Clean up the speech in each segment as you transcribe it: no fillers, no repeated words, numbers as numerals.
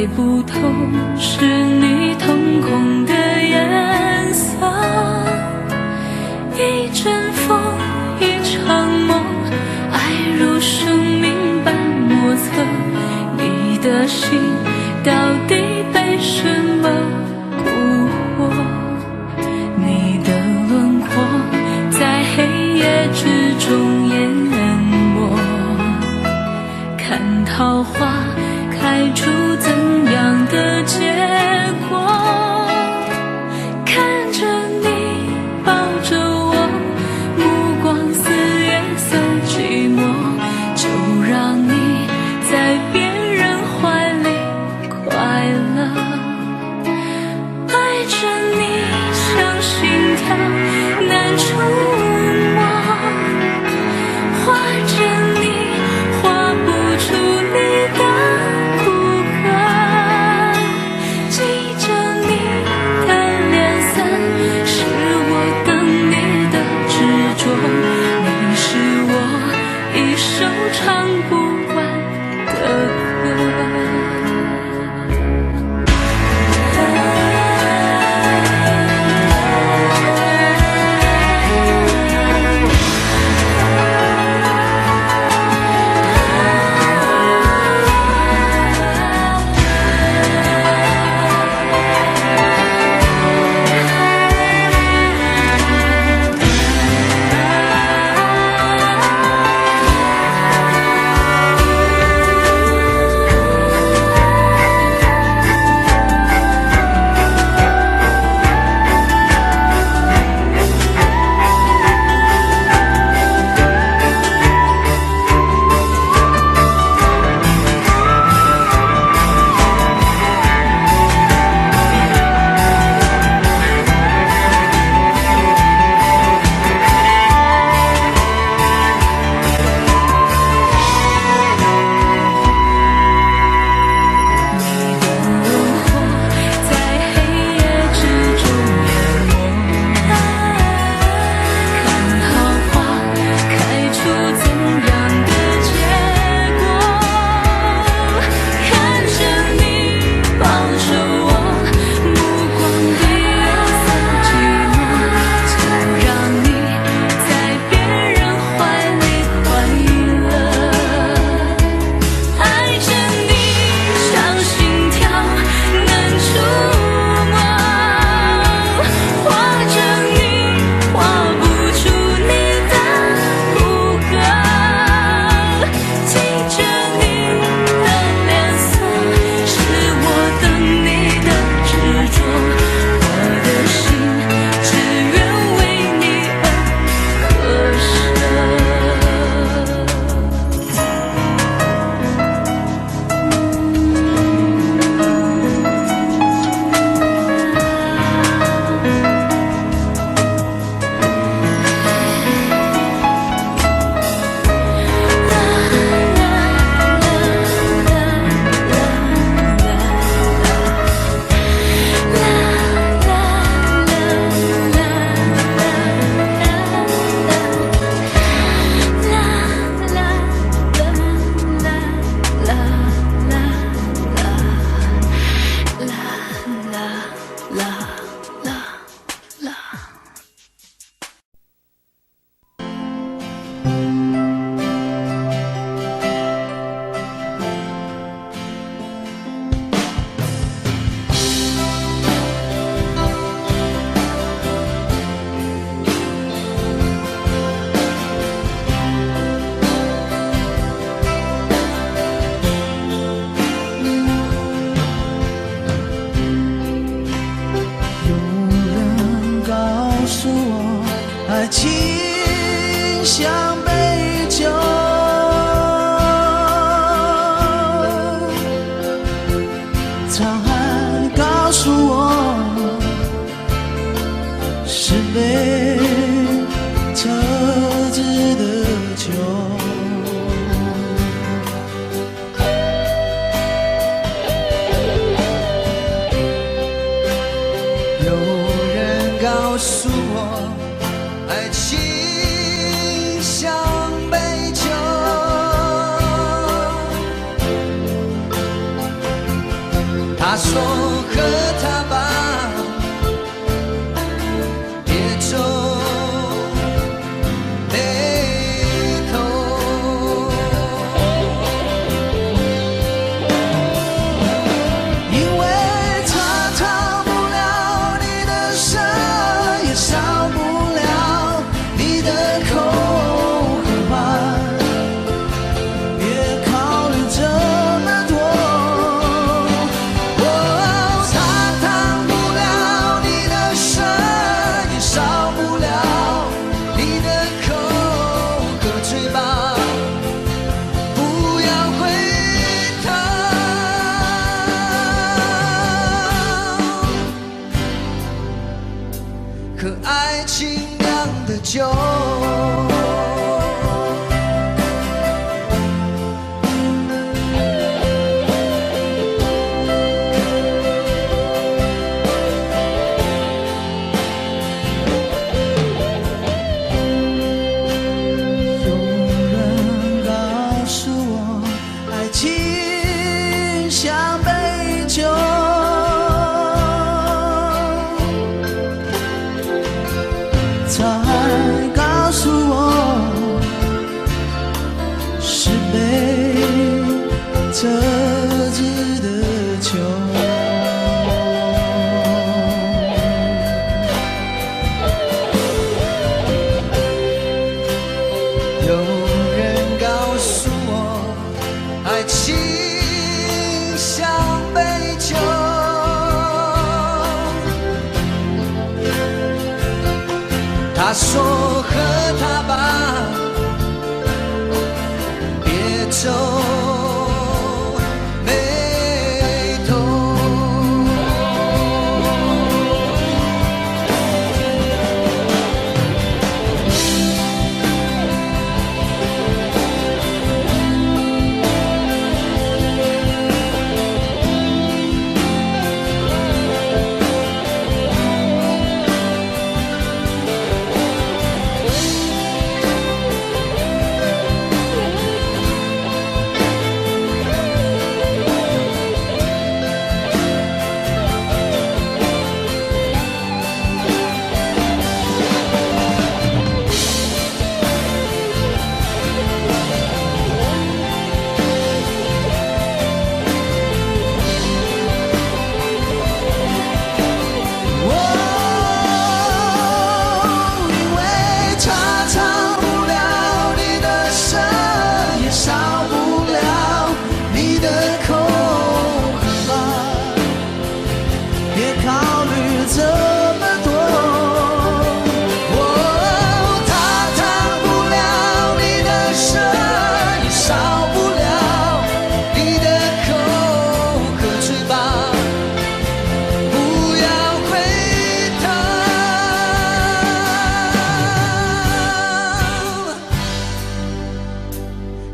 猜不透是你瞳孔的颜色，一阵风，一场梦，爱如生命般莫测。你的心到底被什么蛊惑？你的轮廓在黑夜之中淹没，看桃花开出怎样的结果？看着你抱着我，目光似月色寂寞，就让你在别人怀里快乐。爱着你像心跳难触摸，画着你画不出你的骨骼，紧他说和他吧，别皱眉头，因为他逃不了你的身，也少不了你的口和腕，别考虑这么多。他挡不了你的身，也少不了你的口和嘴巴，不要回头。可爱情酿的酒，有人告诉我，爱情像杯酒，他还告诉我，是杯特制的酒。有人告诉我，爱情像杯酒，他说和他吧，别皱眉头。因为他逃不了你的身，也少不了你的口和腕，别考虑这么多。他挡不了你的身，也少不了你的口和嘴巴，不要回头。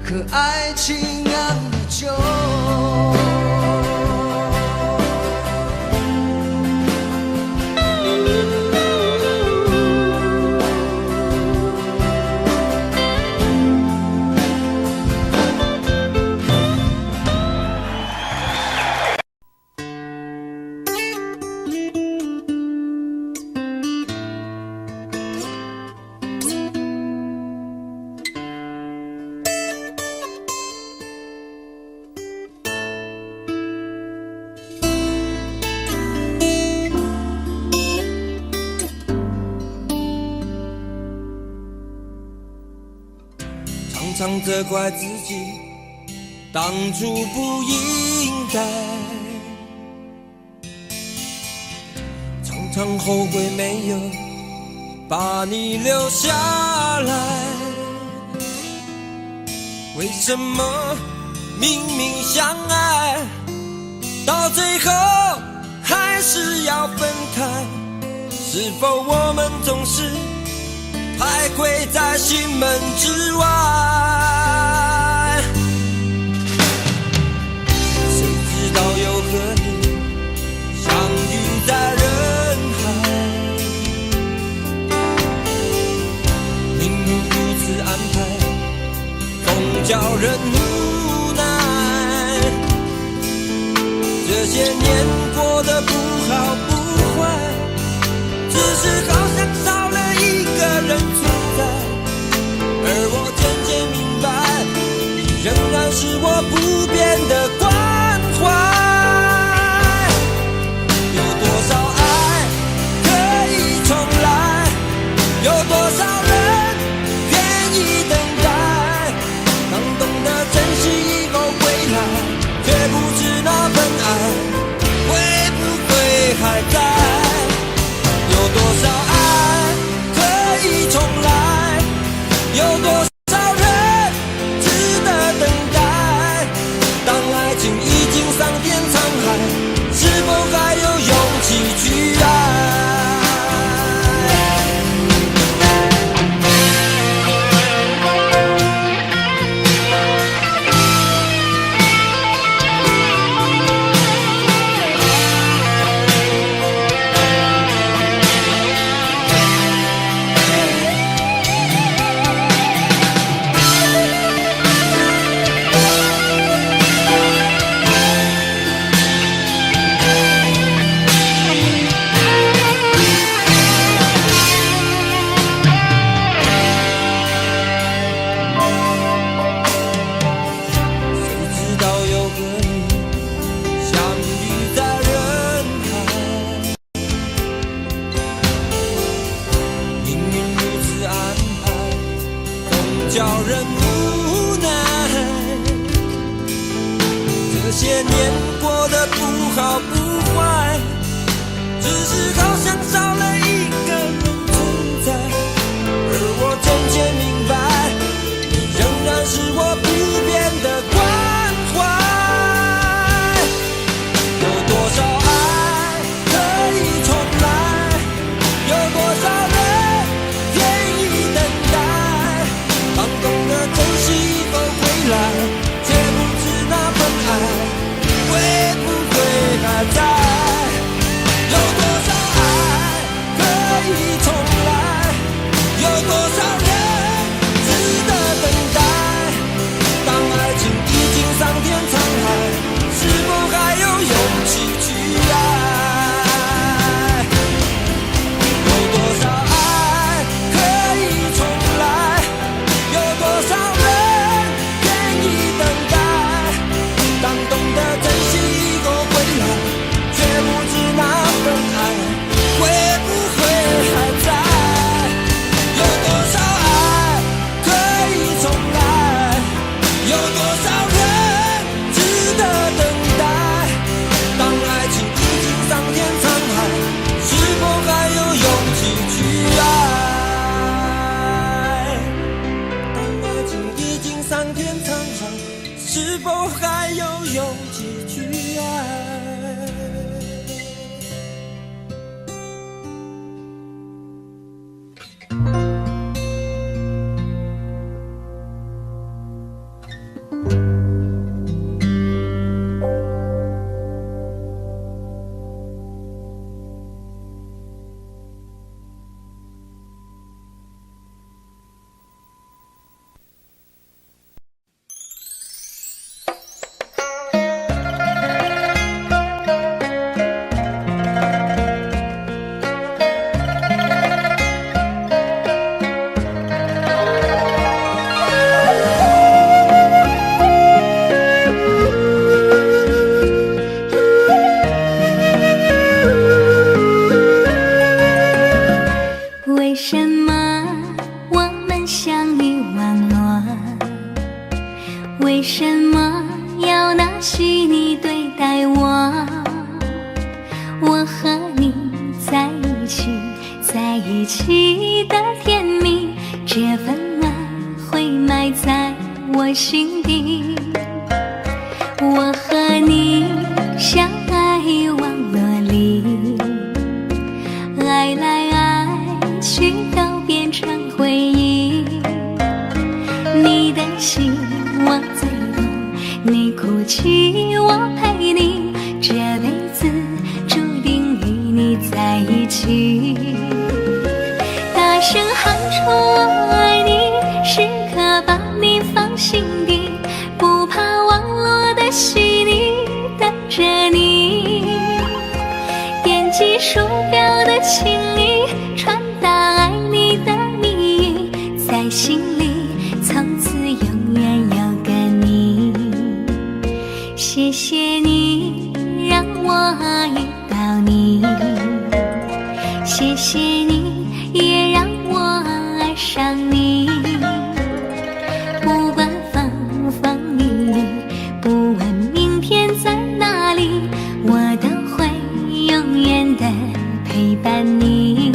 可爱情酿的酒，常常责怪自己当初不应该，常常后悔没有把你留下来。为什么明明相爱，到最后还是要分开？是否我们总是徘徊在心门之外？谁知道又和你相遇在人海，命运如此安排，总叫人无奈。这些年的不好不坏，只是好像少了一个人存在。而我渐渐明白，你仍然是我不变的关怀。有多少爱可以重来？有多少人愿意等待？当懂得珍惜以后回来，却不知那份爱会不会还在？有多少爱可以重来？有多少人值得等待？当爱情已经桑田沧海，是否还有勇气去爱？叫人无奈，这些年过得不好不坏，只是好像少了一个人存在。而我渐渐明白，你仍然是我不变的关怀。有多少爱可以重来？有多少人愿意等待？当懂得珍惜以后回来，却不知那份爱会不会还在？有多少爱可以重来？有多少人值得等待？当爱情已经桑田沧海，是否还有勇气去爱？有多少爱可以重来？有多少人愿意等待？当懂得珍惜以后回来，却不知那份爱会不会还在？有多少爱可以重来？有多少人值得等待？当爱情已经桑田沧海，是否还有勇气去爱？当爱情已经桑田沧海，是否还有勇气去爱？为什么我们相遇网络？为什么要拿细腻对待我？我和你在一起，在一起的甜蜜，这份爱会埋在我心底。我和你相爱网络里，爱来爱去都变成回忆。你的心我最懂，你哭泣我陪你，这辈子注定与你在一起。大声喊出我爱你，时刻把你放心底，不怕网络的洗礼，等着你。数秒的情意，传达爱你的谜语，在心里从此永远有个你。谢谢你让我遇到你，谢谢你也让我爱上你。不管风风雨雨，不问明天在哪里，我都会永远的陪伴你。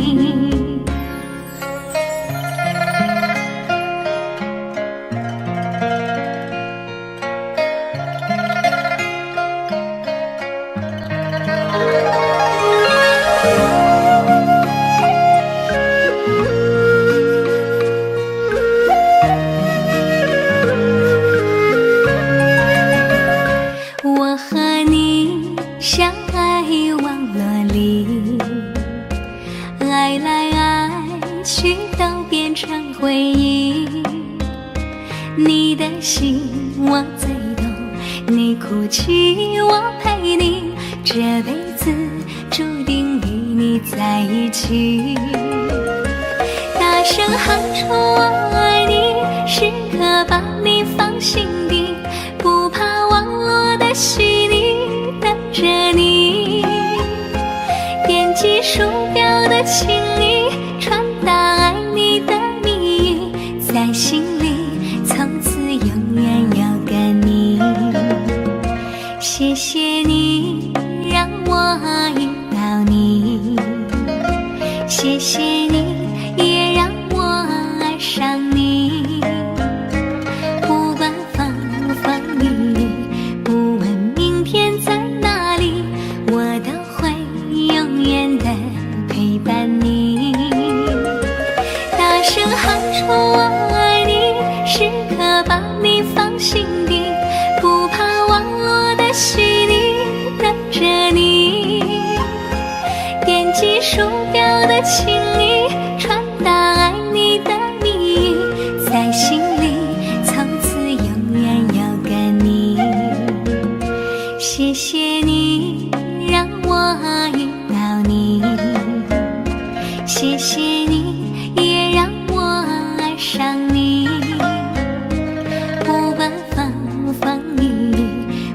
我和你相爱网络里，爱来爱去都变成回忆。你的心我最懂，你哭泣我陪你，这辈子注定与你在一起。大声喊出我爱你，时刻把你放心底，不怕网络的洗礼，等着你。点击鼠标的情意，传达爱你的谜语，在心里从此永远有个你。谢谢你让我遇到你，谢谢你也让我爱上你。不管风风雨雨，不问明天在哪里，我都会永远的陪伴你。大声喊出我爱你，时刻把你放心底，不怕网络的洗礼，等着你。点击鼠标的情意，传达爱你的谜语，在心里从此永远有个你。谢谢你让我遇到你，谢谢你也让我爱上你。不管风风雨雨，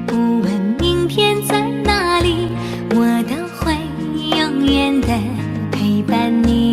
不问明天在哪里，我都会永远的陪伴你。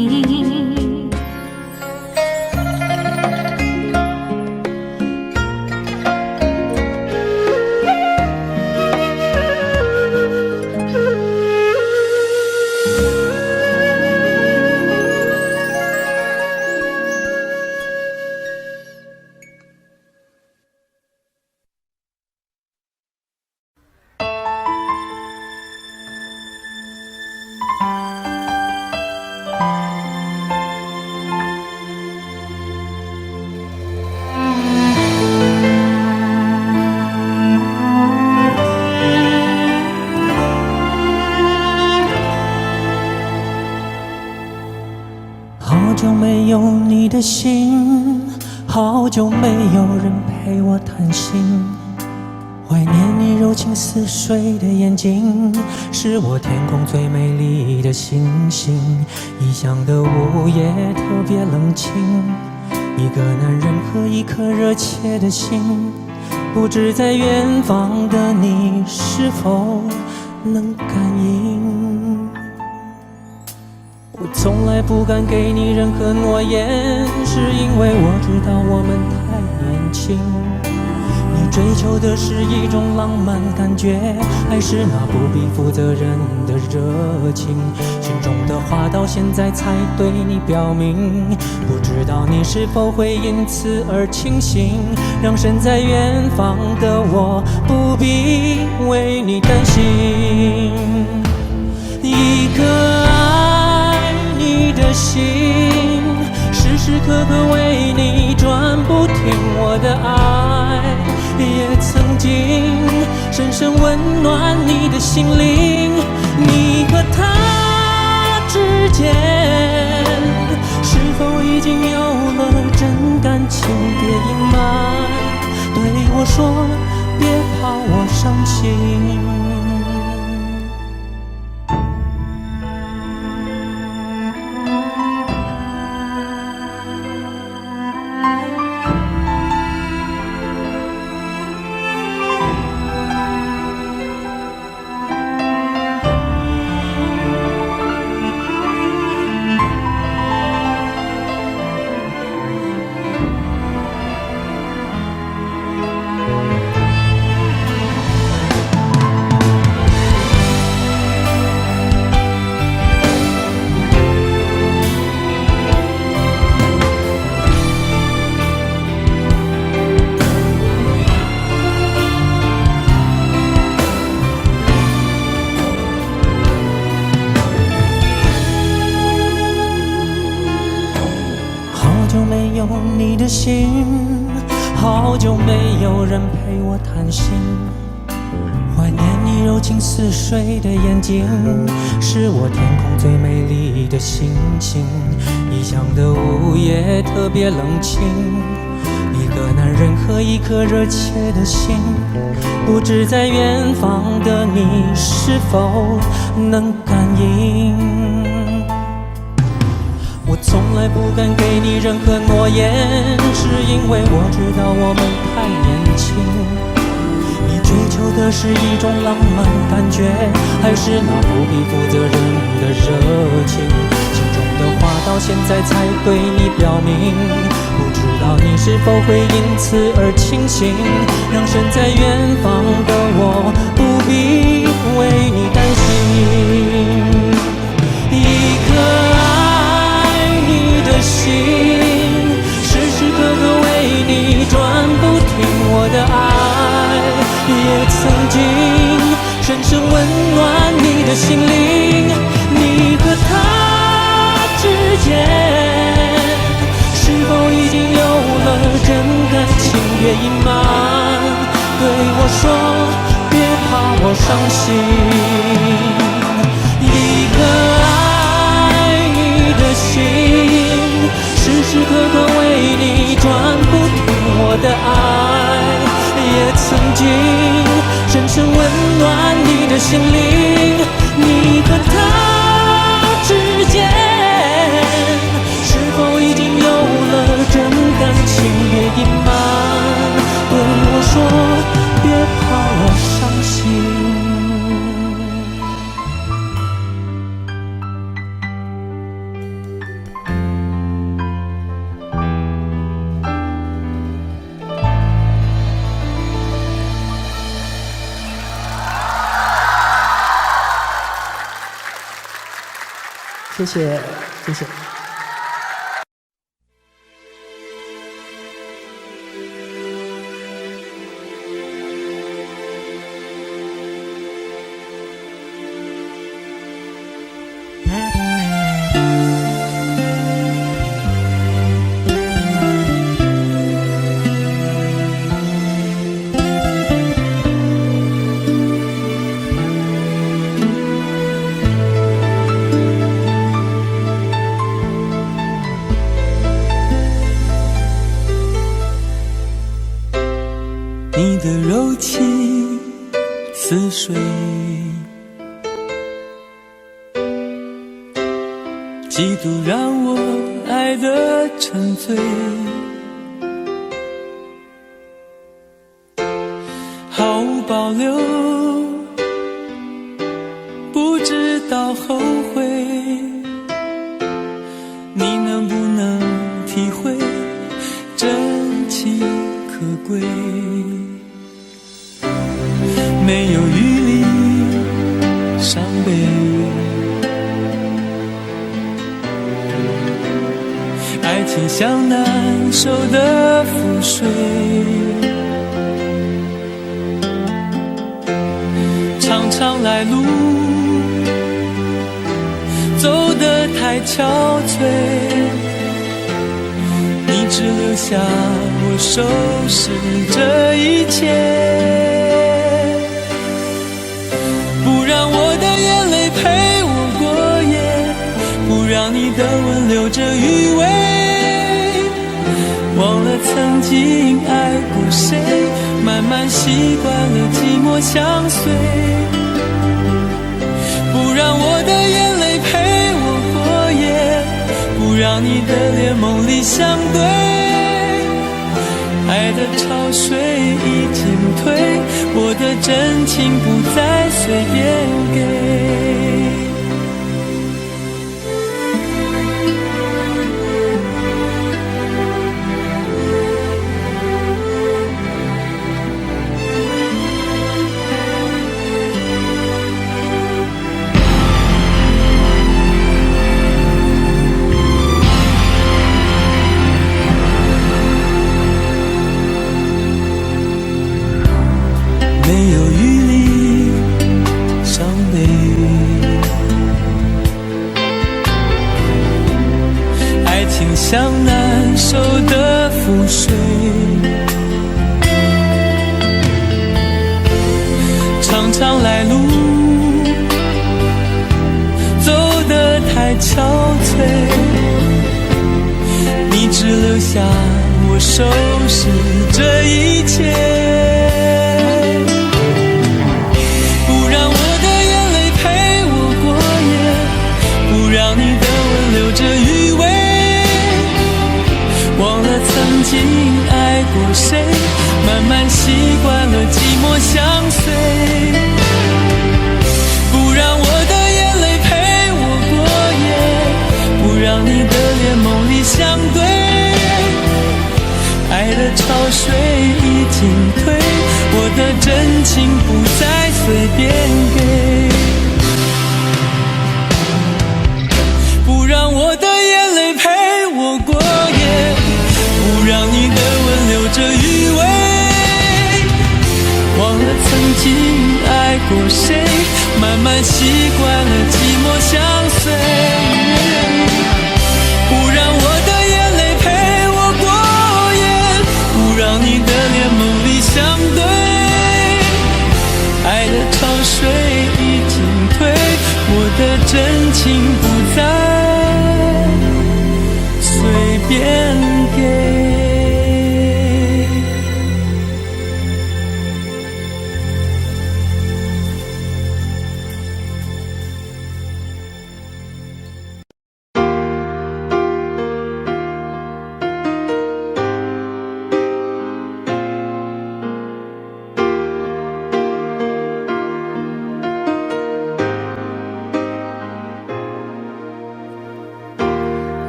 好久没有你的心，好久没有人陪我谈心。怀念你柔情似水的眼睛，是我天空最美丽的星星。异乡的午夜特别冷清，一个男人和一颗热切的心，不知在远方的你是否能感应。我从来不敢给你任何诺言，是因为我知道我们太年轻。你追求的是一种浪漫感觉，还是那不必负责任的热情？心中的话到现在才对你表明，不知道你是否会因此而清醒，让身在远方的我不必为你担心。一颗爱你的心，时时刻刻为你转不停，我的爱也曾经深深温暖你的心灵。你和他之间是否已经有了真感情？别隐瞒，对我说别怕我伤心。心，好久没有人陪我谈心。怀念你柔情似水的眼睛，是我天空最美丽的星星。异乡的午夜特别冷清，一个男人和一颗热切的心，不知在远方的你是否能感应。我从来不敢给你任何诺言，是因为我知道我们太年轻。你追求的是一种浪漫感觉，还是那不必负责任的热情？心中的话到现在才对你表明，不知道你是否会因此而清醒，让身在远方的我不必为你担心。一颗爱你的心，时时刻刻为你转不停，我的爱也曾经深深温暖你的心灵。你和他之间是否已经有了真感情？别隐瞒，对我说别怕我伤心。一颗爱你的心，时时刻刻为你转不停，我的爱也曾经深深温暖你的心灵。你和他之间是否已经有了真感情？别隐瞒，对我说别怕我伤心。谢谢，谢谢。你的柔情似水，几度让我爱得沉醉，毫无保留，不知道后悔。你能不能体会真情可贵？没有余力伤悲，爱情像难受的覆水，长长来路走得太憔悴，你只留下我收拾这一切。不让我的眼泪陪我过夜，不让你的吻留着余味，忘了曾经爱过谁，慢慢习惯了寂寞相随。不让我的眼泪陪我过夜，不让你的脸梦里相对，爱的潮水已经退，我的真情不再随便给。没有余力伤悲，太憔悴，你只留下我收拾这一切，不让我的眼泪陪我过夜，不让你的吻留着余味，忘了曾经爱过谁，慢慢习惯了寂寞相随，不让我的眼泪陪我过夜，不让你的脸梦里相对，爱的潮水已经退，我的真情不再随便给，不让我的眼泪陪我过夜，不让你的吻留着余味，忘了曾经爱过谁，慢慢习惯了寂寞相随，不让我的眼泪陪我过夜，不让你的脸梦里相对，爱的潮水已经退，我的真情不再随便给。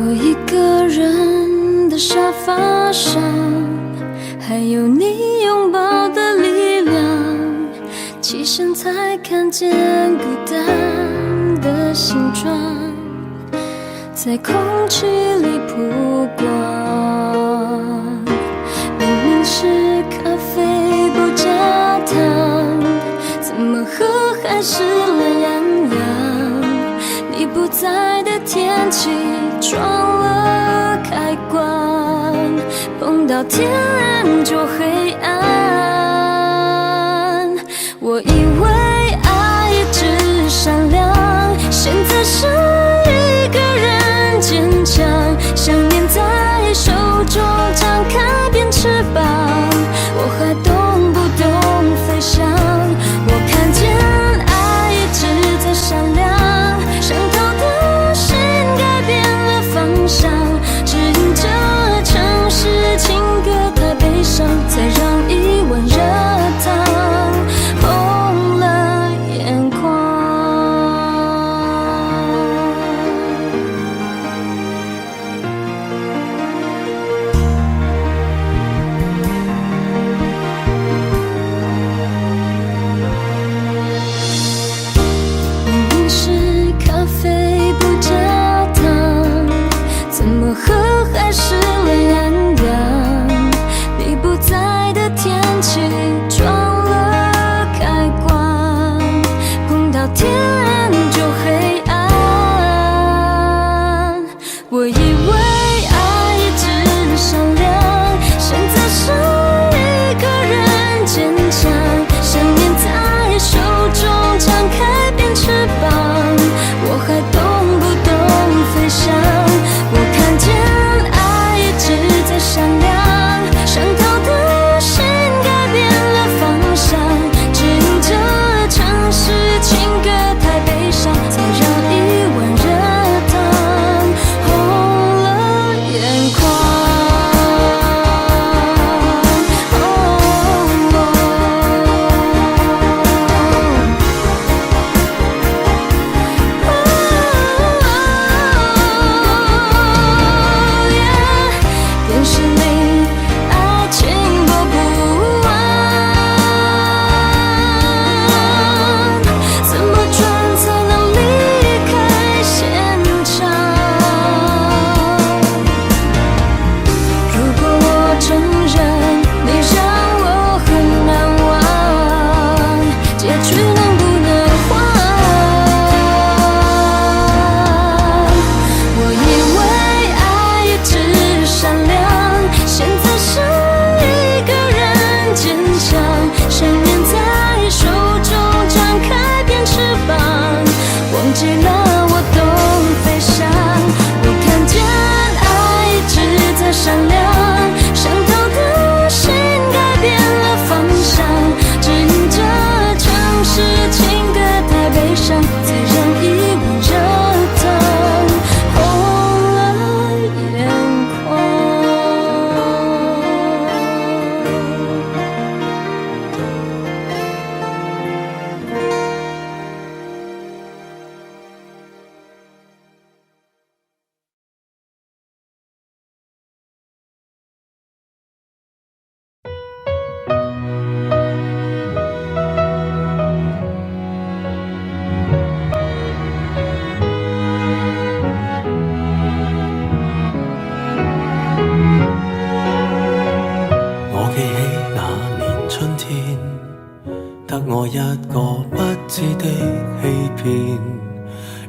我一个人的沙发上，还有你拥抱的力量，起身才看见孤单的形状，在空气里曝光。明明是咖啡不加糖，怎么喝还是懒洋洋？你不在的天气撞了开关，碰到天然就黑暗。我以为爱一直闪亮，现在是一个人坚强，想念在手中张开变翅膀，我还懂不懂飞翔？我看见爱一直在闪亮，伤透的心改变了方向，指引着城市情歌太悲伤，才让一万人天，得我一個不知的欺騙，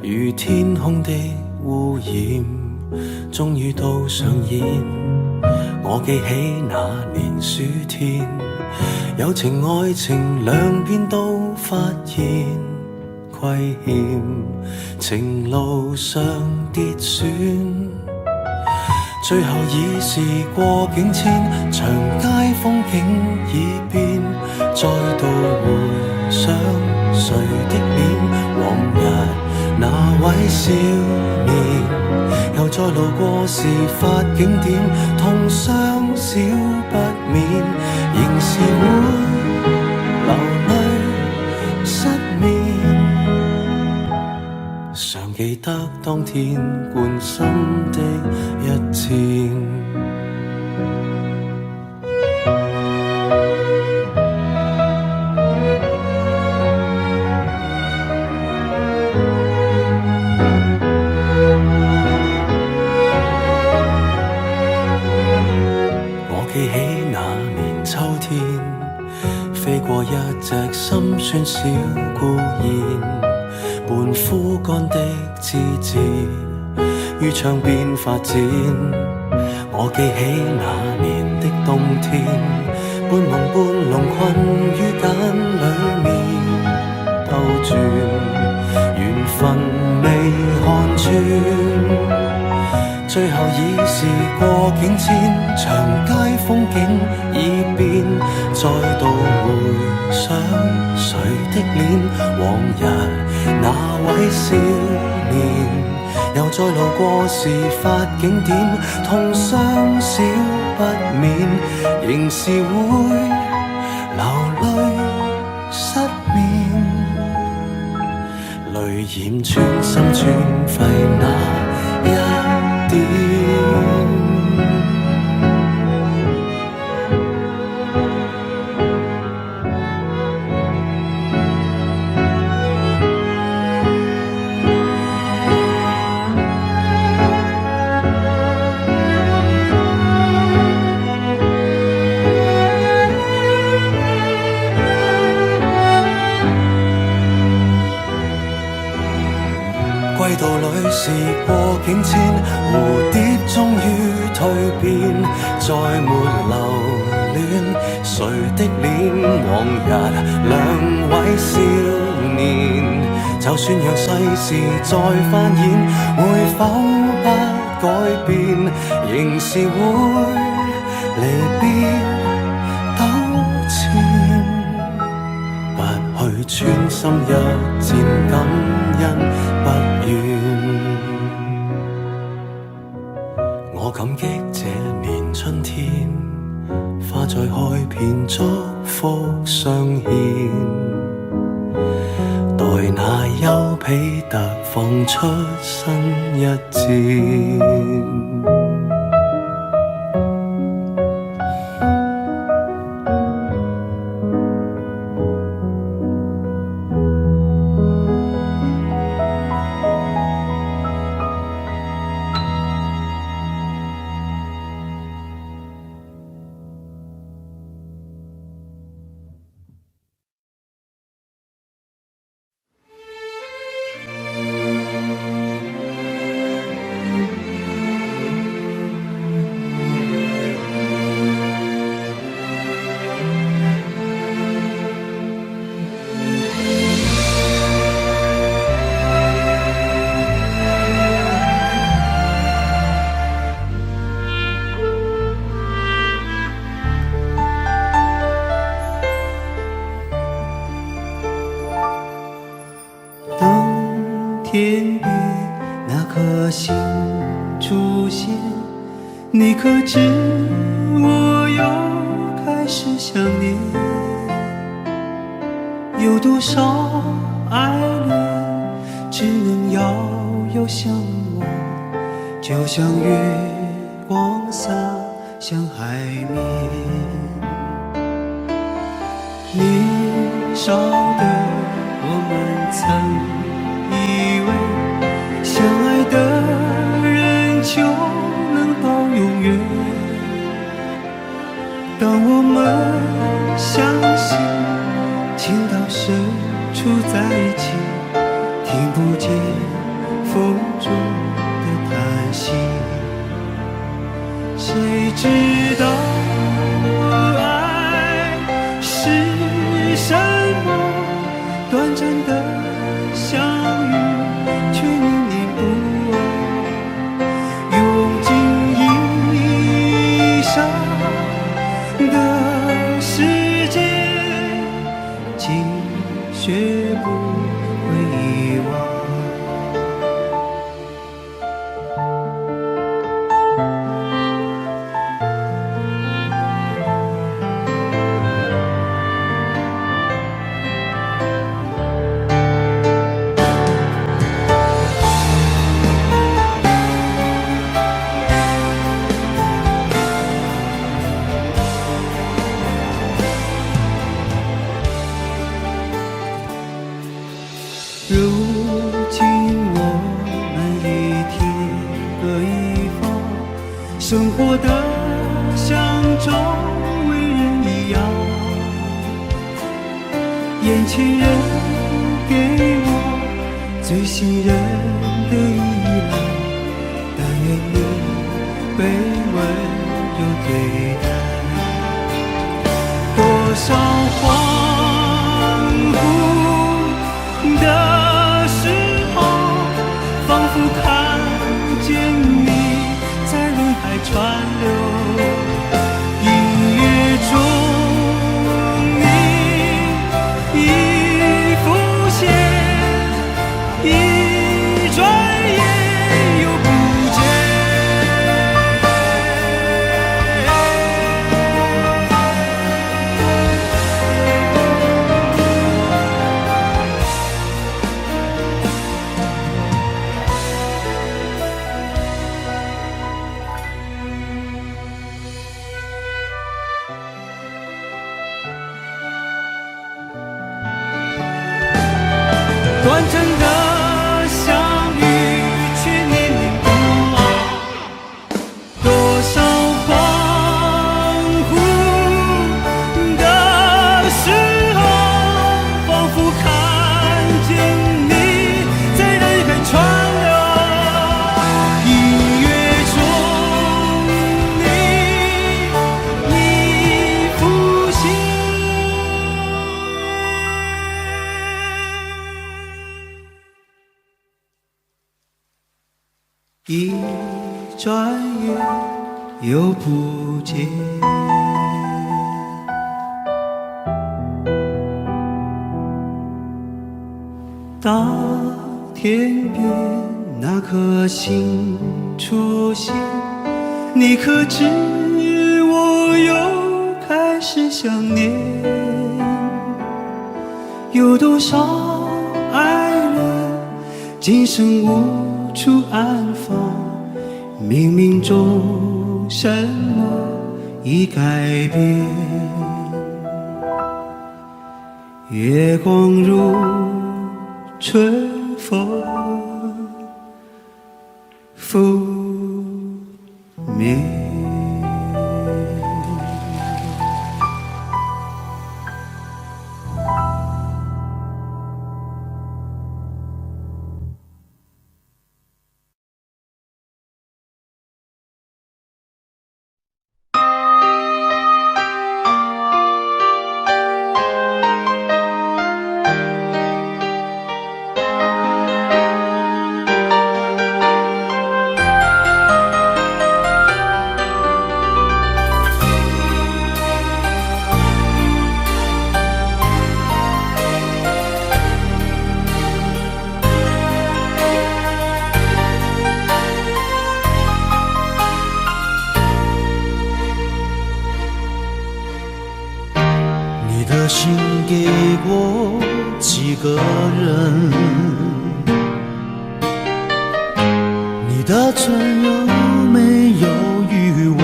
如天空的污染，終於都上演。我記起那年暑天，友情愛情兩邊都發現虧欠，情路上跌損，最後已是過境遷，長街風景已變，再度回想誰的臉，往日那位少年，又再路過事發景點，痛傷少不免，仍是會流淚失眠。常記得當天貫心的一箭。我記起那年秋天，飛過一隻心酸小孤燕，半枯乾的枝節於窗邊發展。我記起那年的冬天，半夢半朧困於繭裡面兜轉，緣分未看穿，最後已是過境遷，長街風景已變，再度回想誰的臉，往日那位少年，又再路過事發景點，痛傷少不免，仍是會流淚失眠，淚染穿心穿肺那一點。歸途裏是過境遷，蝴蝶終於蛻變，再沒留戀誰的臉，往日兩位少年，就算讓世事再翻演，會否不改變，仍是會離別糾纏，不去穿心一箭，感恩不怨。我感激這年春天，花再開遍，祝福相獻，待那丘比特放出新一箭。天边那颗星出现，你可知我又开始想念？有多少爱恋只能遥遥相望，就像月光洒向海面。年少的我们曾以为相爱的人就能到永远，当我们相信什么？短暂的相遇，却念念不忘。用尽一生的时间，竟学不会遗忘。如今我们一天各一方，生活的像周围人一样。眼前人给我最信任的依赖，但愿你被温柔对待。多少恍惚的时候，仿佛看见你在人海川流。音乐中你已浮现，一转眼又不见。短暂的相遇，却念念不忘。多少恍惚的时候，仿佛看见你在人海川流。音乐中你已浮现。一转眼又不见。当天边那颗星出现，你可知我又开始想念？有多少爱人今生无处安放，冥冥中什么已改变？月光如春风拂面。心给过几个人？你的唇有没有余温？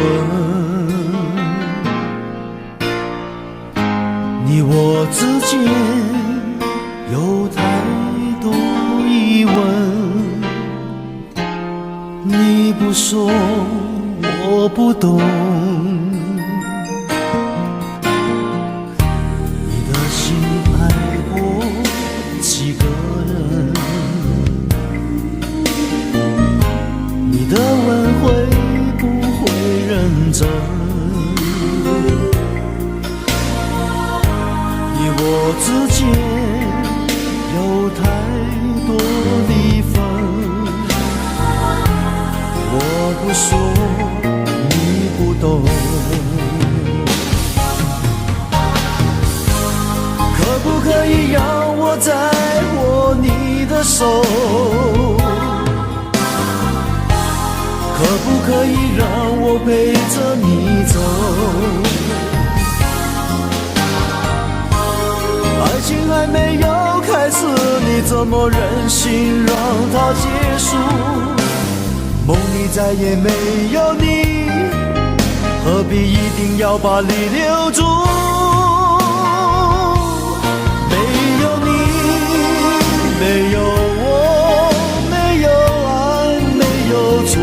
你我之间有太多疑问，你不说我不懂。你的问会不会认真？你我之间有太多离分，我不说你不懂，可不可以让我再握你的手？可不可以让我陪着你走？爱情还没有开始，你怎么忍心让它结束？梦里再也没有你，何必一定要把你留住？没有你，没有我，没有爱，没有错，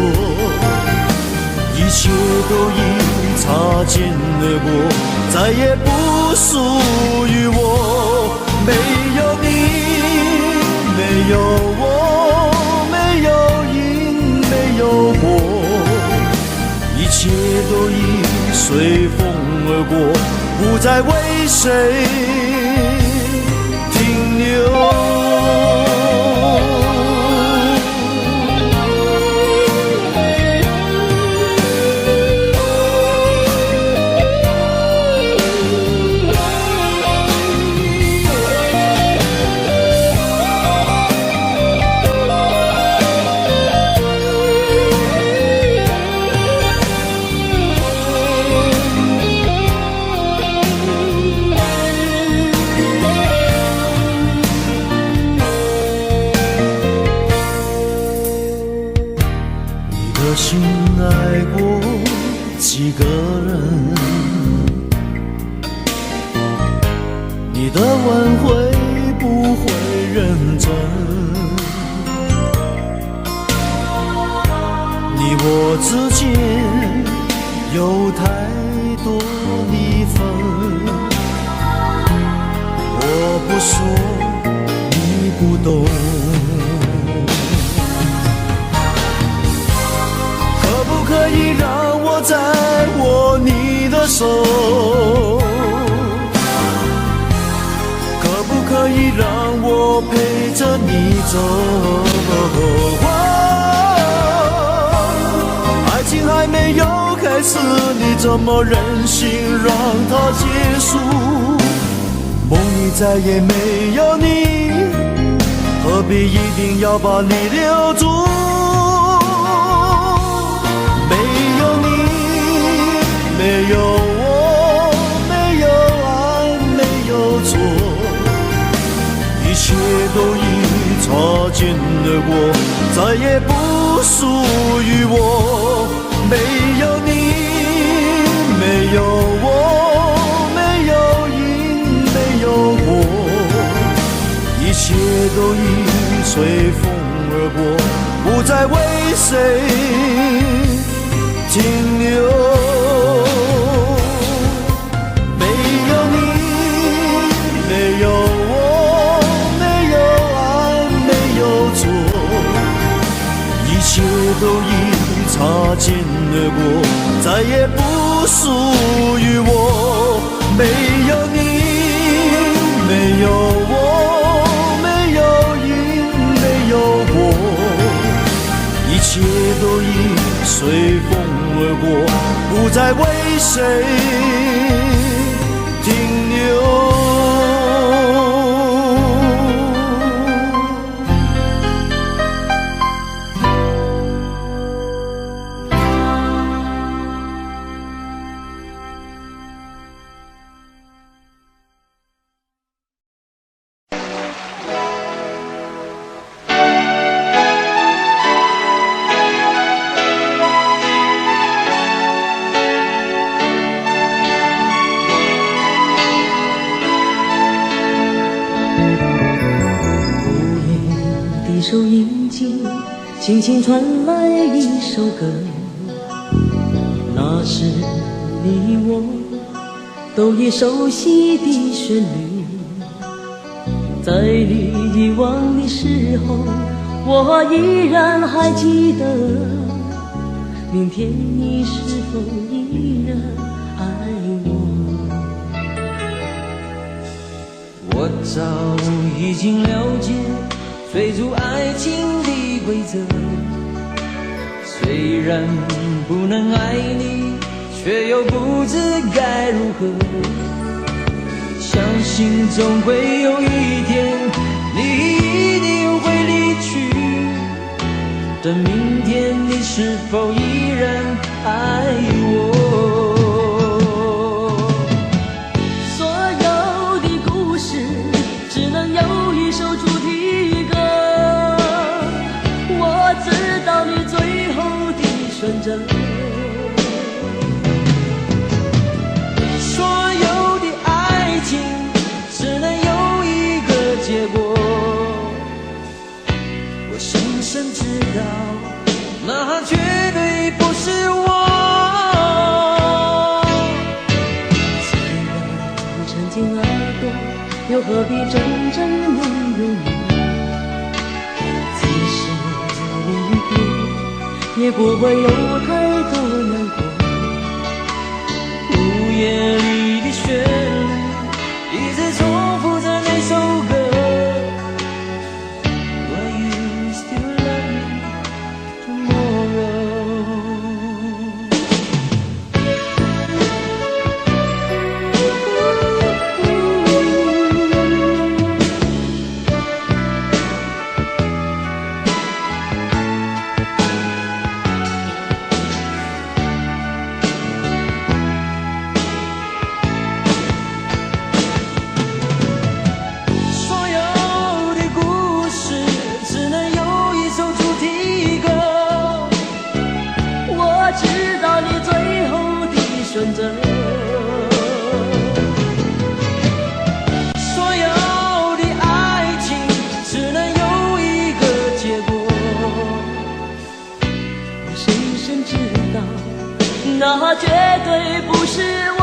一切都已擦肩而过，再也不属于我。没有你，没有我，没有因，没有果，一切都已随风而过，不再为谁停留。心爱过几个人，你的吻会不会认真？你我之间有太多离分，我不说你不懂，可以让我再握你的手？可不可以让我陪着你走？爱情还没有开始，你怎么忍心让它结束？梦里再也没有你，何必一定要把你留住？没有我，没有爱，没有错，一切都已擦肩而过，再也不属于我。没有你，没有我，没有因，没有果，一切都已随风而过，不再为谁停留。一切都已擦肩而过，再也不属于我。没有你，没有我，没有因，没有果，一切都已随风而过，不再为谁停留。收音机轻轻传来一首歌，那是你我都已熟悉的旋律。在你遗忘的时候，我依然还记得，明天你是否依然爱我？我早已经了解追逐爱情的规则，虽然不能爱你，却又不知该如何。相信总会有一天，你一定会离去，但明天你是否依然爱我？所有的故事只能有一首主题歌，我知道你最后的选择。所有的爱情只能有一个结果，我深深知道，那绝对不是我。既然曾经爱过，又何必真正拥有你？即使离别，也不会有太多难过。午夜里的旋律一直重复着那首歌。Will you still love me tomorrow？ 所有的故事只能有一首主题歌，我知道你最后的选择。所有的爱情只能有一个结果，我深深知道，那绝对不是我。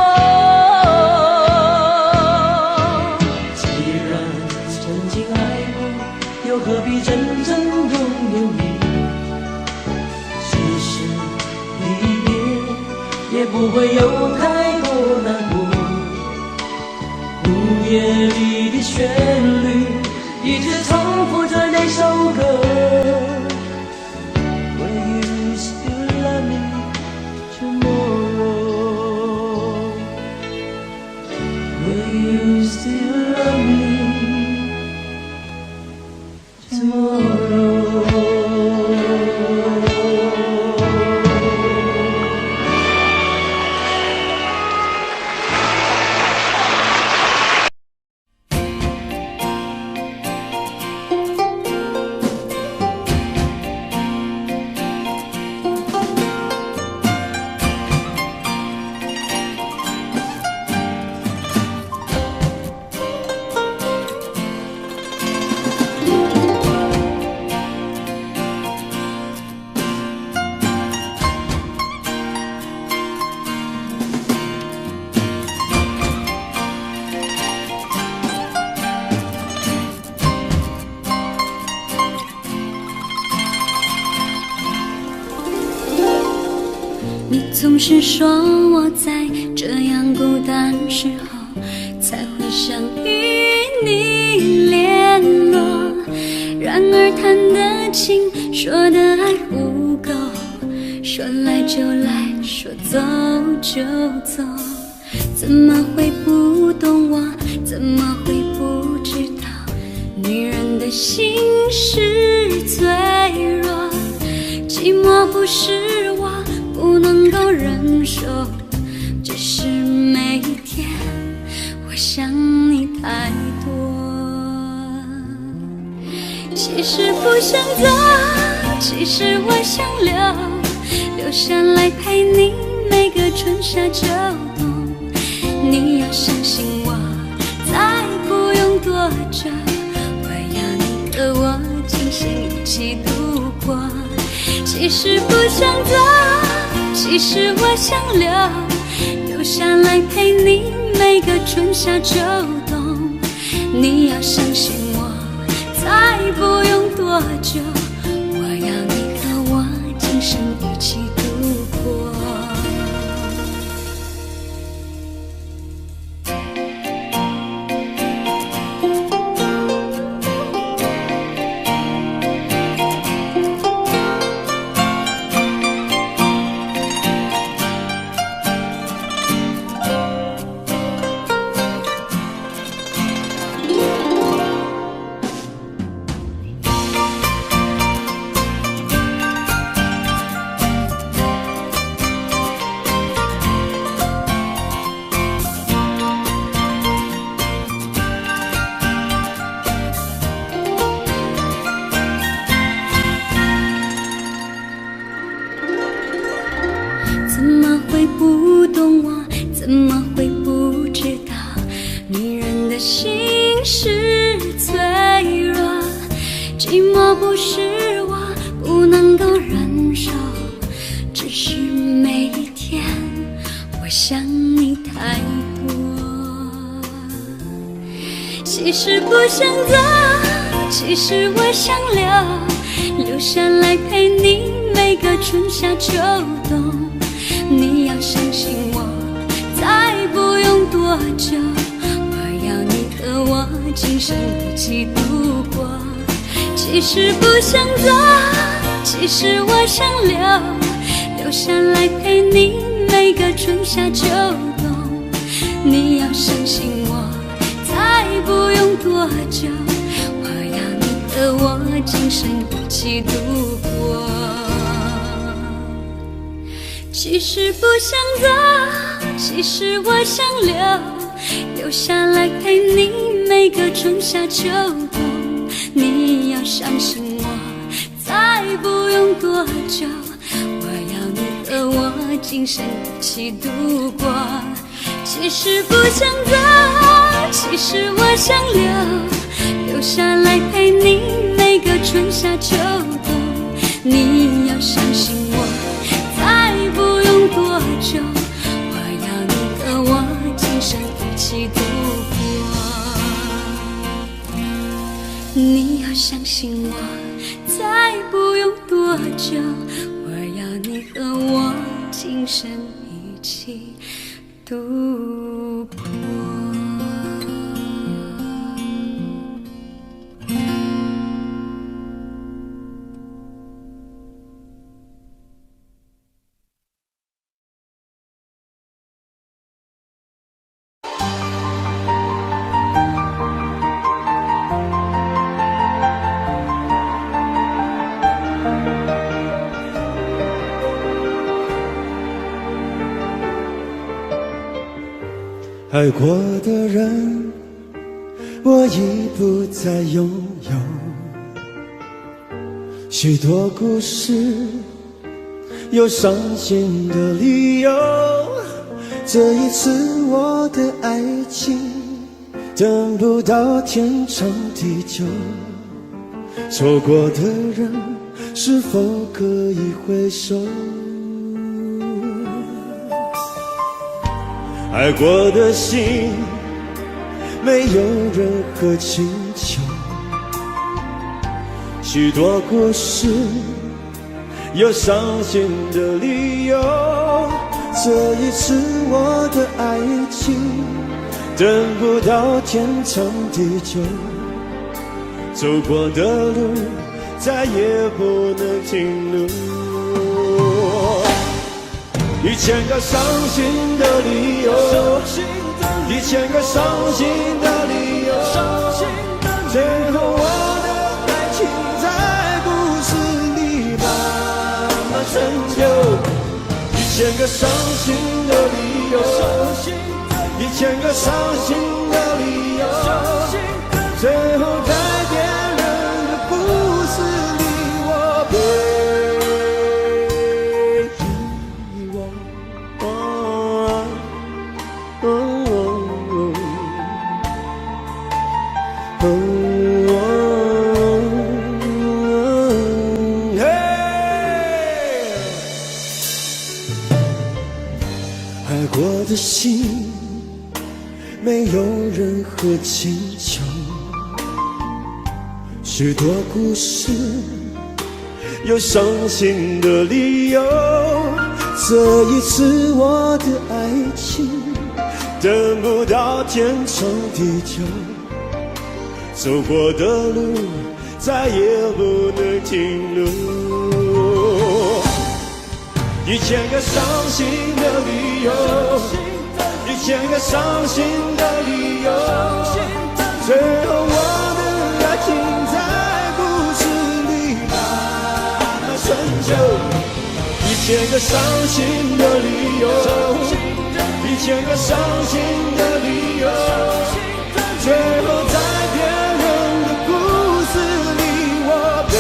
既然曾经爱过，又何必真正拥有你？即使离别，也不会有太多难过。午夜里的旋律一直重复着那首歌。Will you still love me tomorrow? Will you still love me tomorrow? 你总是说我在这样孤单时候才会想与你联络，然而谈的情，说的爱不够，说来就来，说走就走，怎么会不懂我？怎么会不知道？女人的心是脆弱，寂寞不是我不能够忍受，只是每一天我想你太多。其实不想走，其实我想留下来陪你每个春夏秋冬。你要相信我，再不用多久，我要你和我今生一起度过。其实不想走，其实我想留下来陪你每个春夏秋冬。你要相信我，再不用多久，我要你和我今生一起度过。是脆弱，寂寞不是我不能够忍受，只是每一天我想你太多。其实不想走，其实我想留下来陪你每个春夏秋冬。你要相信我，再不用多久，我要你和我今生一起度过。其实不想走，其实我想留下来陪你每个春夏秋冬。你要相信我，再不用多久，我要你和我今生一起度过。其实不想走，其实我想留下来陪你每个春夏秋冬。你要相信我，再不用多久，我要你和我今生一起度过。其实不想走，其实我想留下来陪你每个春夏秋冬。你要相信我，再不用多久，我要你和我今生一起度过。你要相信我，再不用多久，我要你和我今生一起度过。爱过的人，我已不再拥有。许多故事，有伤心的理由。这一次我的爱情，等不到天长地久。错过的人，是否可以回首？爱过的心，没有任何请求。许多故事，有伤心的理由。这一次我的爱情，等不到天长地久。走过的路，再也不能停留。1000个伤心的理由，1000个伤心的理由，最后我的爱情在故事里慢慢成就。1000个伤心的理由，1000个伤心的理由，最后在别人的故事里，我被爱过的心，没有任何请求。许多故事，有伤心的理由。这一次我的爱情，等不到天长地久。走过的路，再也不能停留。1000个伤心的理由，1000个伤心的理由，最后我的爱情在故事里慢慢成就。1000个伤心的理由，1000个伤心的理由，最后在别人的故事里，我被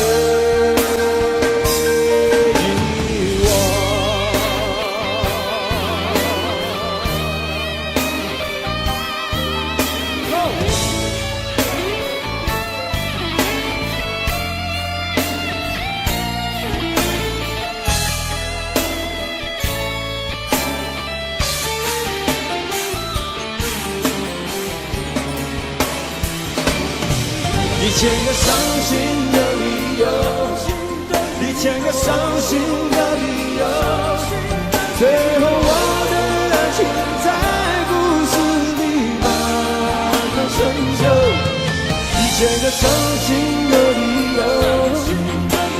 1000个伤心的理由，1000个伤心的理由，最后我的爱情在故事里把它成就。1000个伤心的理由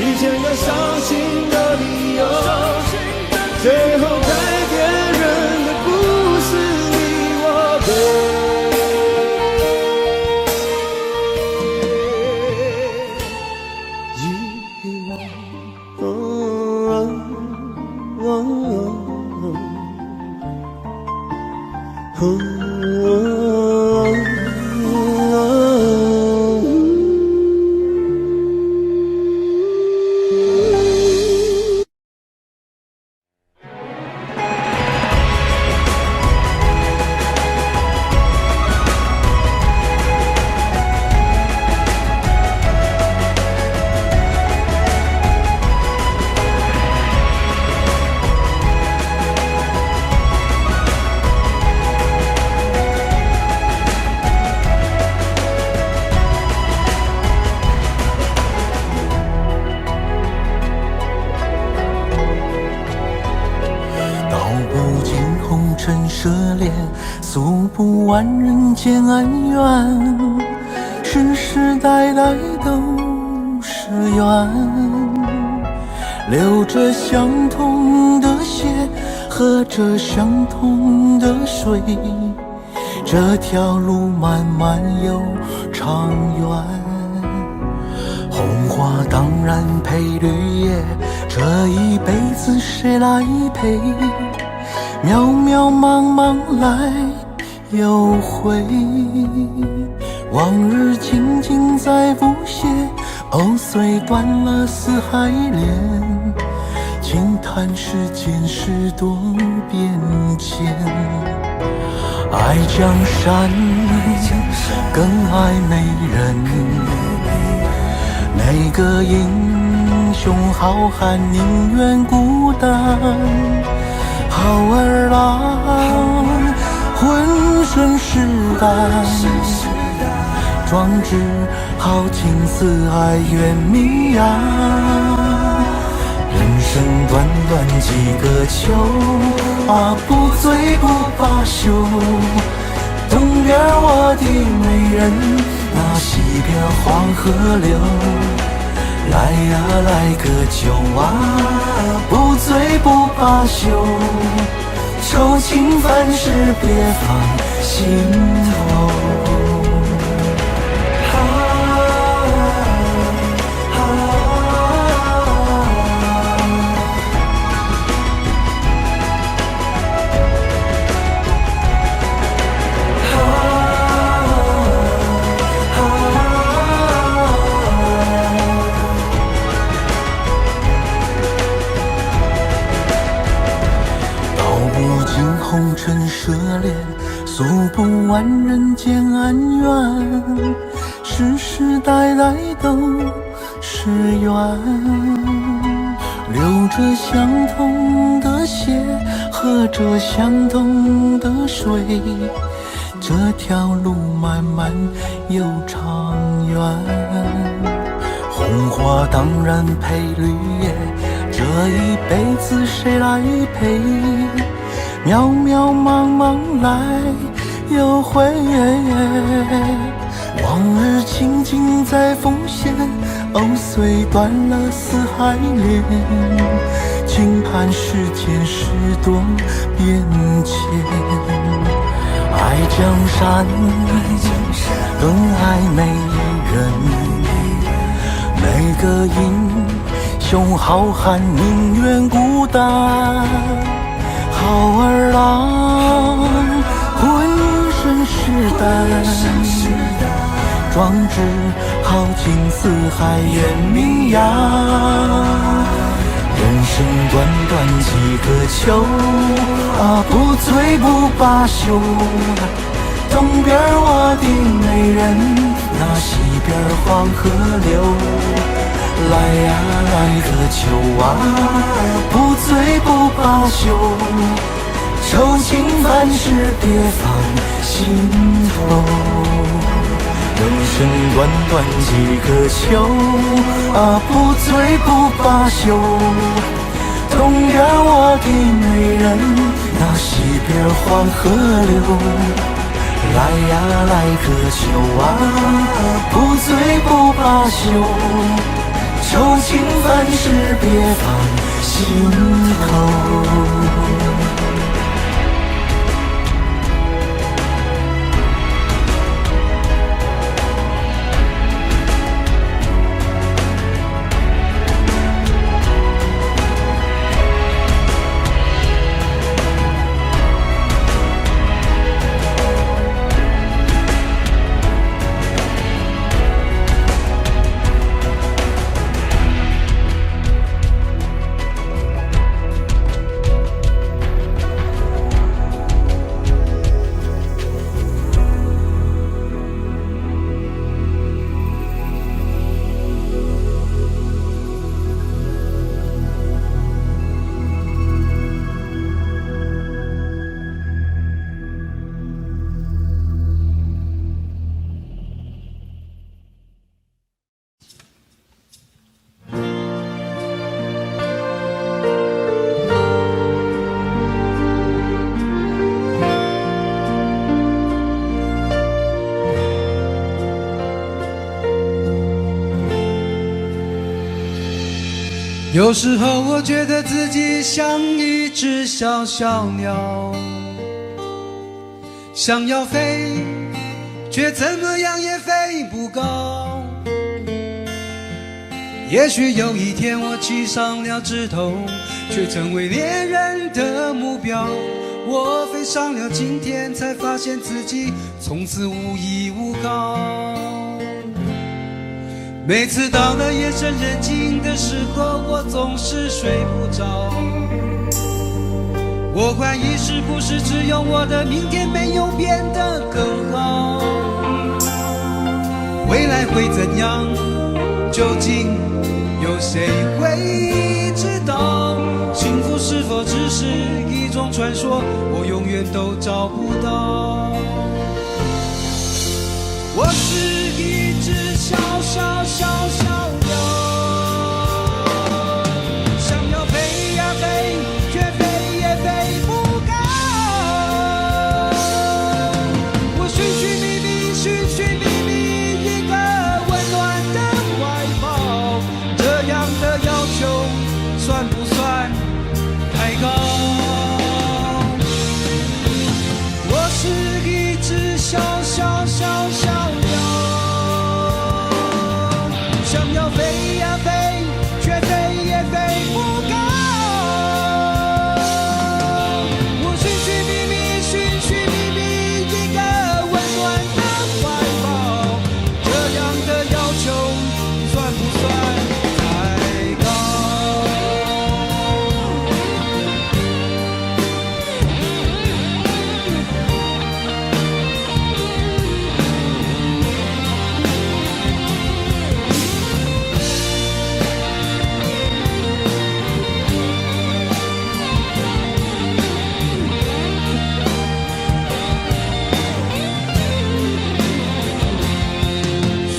，1000个伤心的理由，最后改变人的故事里我被。诉不完人间恩怨，世世代代都是缘。流着相同的血，喝着相同的水，这条路漫漫又长远。红花当然配绿叶，这一辈子谁来陪？渺渺茫茫来又回，往日情景再不写，虽断了丝还连，轻叹世间事多变迁。爱江山更爱美人，每个英雄好汉宁愿孤单。好儿郎浑身是胆，壮志豪情四海远名扬。人生短短几个秋，不醉不罢休。东边我的美人，那西边黄河流。来呀来个酒不醉不罢休，愁情烦事别放心头。红尘涉猎，诉不完人间恩怨，世世代代都是缘。流着相同的血，喝着相同的水，这条路漫漫又长远。红花当然配绿叶，这一辈子谁来陪？渺渺茫茫来又回，往日情景再浮现，虽断了丝还连，轻叹世间事多变迁。爱江山更爱美人，每个英雄好汉宁愿孤单。好儿郎浑身是胆，壮志豪情四海远名扬。人生短短几个秋，不醉不罢休。东边我的美人，那西边黄河流。来呀来个酒不醉不罢休，愁情烦事别放心头。人生短短几个秋啊，不醉不罢休。同样我的美人，那西边黄河流。来呀来个秋啊，不醉不罢休。愁情烦事别放心头。有时候我觉得自己像一只小小鸟，想要飞，却怎么样也飞不高。也许有一天我栖上了枝头，却成为猎人的目标。我飞上了青天，才发现自己从此无依无靠。每次到了夜深人静的时候，我总是睡不着。我怀疑是不是只有我的明天没有变得更好？未来会怎样？究竟有谁会知道？幸福是否只是一种传说？我永远都找不到。我是一只小小小小鸟，想要飞呀飞，却飞也飞不高。我寻寻觅觅，寻寻觅觅一个温暖的怀抱，这样的要求算不算太高？我是一只小小小小鸟，想要飞呀飞，却飞也飞不高。我寻寻觅觅，寻寻觅觅一个温暖的怀抱，这样的要求算不算太高？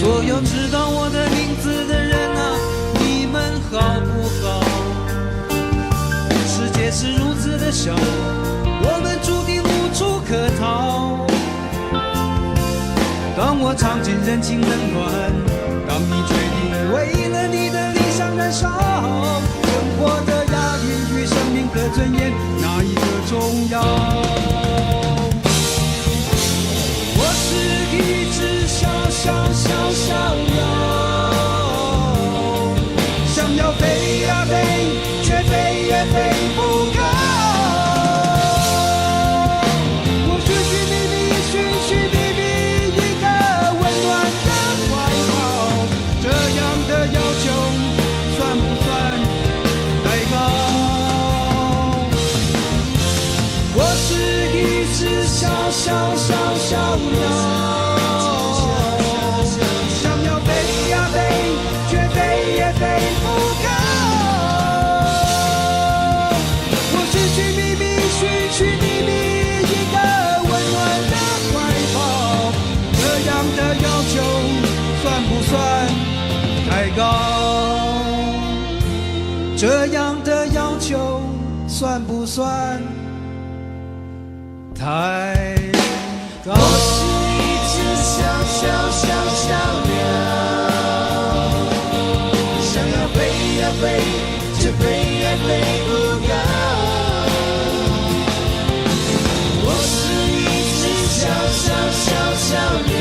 所有知道我的名字的人啊，你们好不好？世界是如此的小，我们注定无处可逃。当我尝尽人情冷暖，当你决定为了你的理想燃烧，生活的压力与生命的尊严，哪一个重要？我是一只小小小小鸟，想要飞呀飞，却飞也飞不高。我寻寻觅觅，寻寻觅觅一个温暖的怀抱，这这样的要求算不算太高？我是一只小鸟，想要飞呀飞，却飞也飞不高。我是一只小鸟，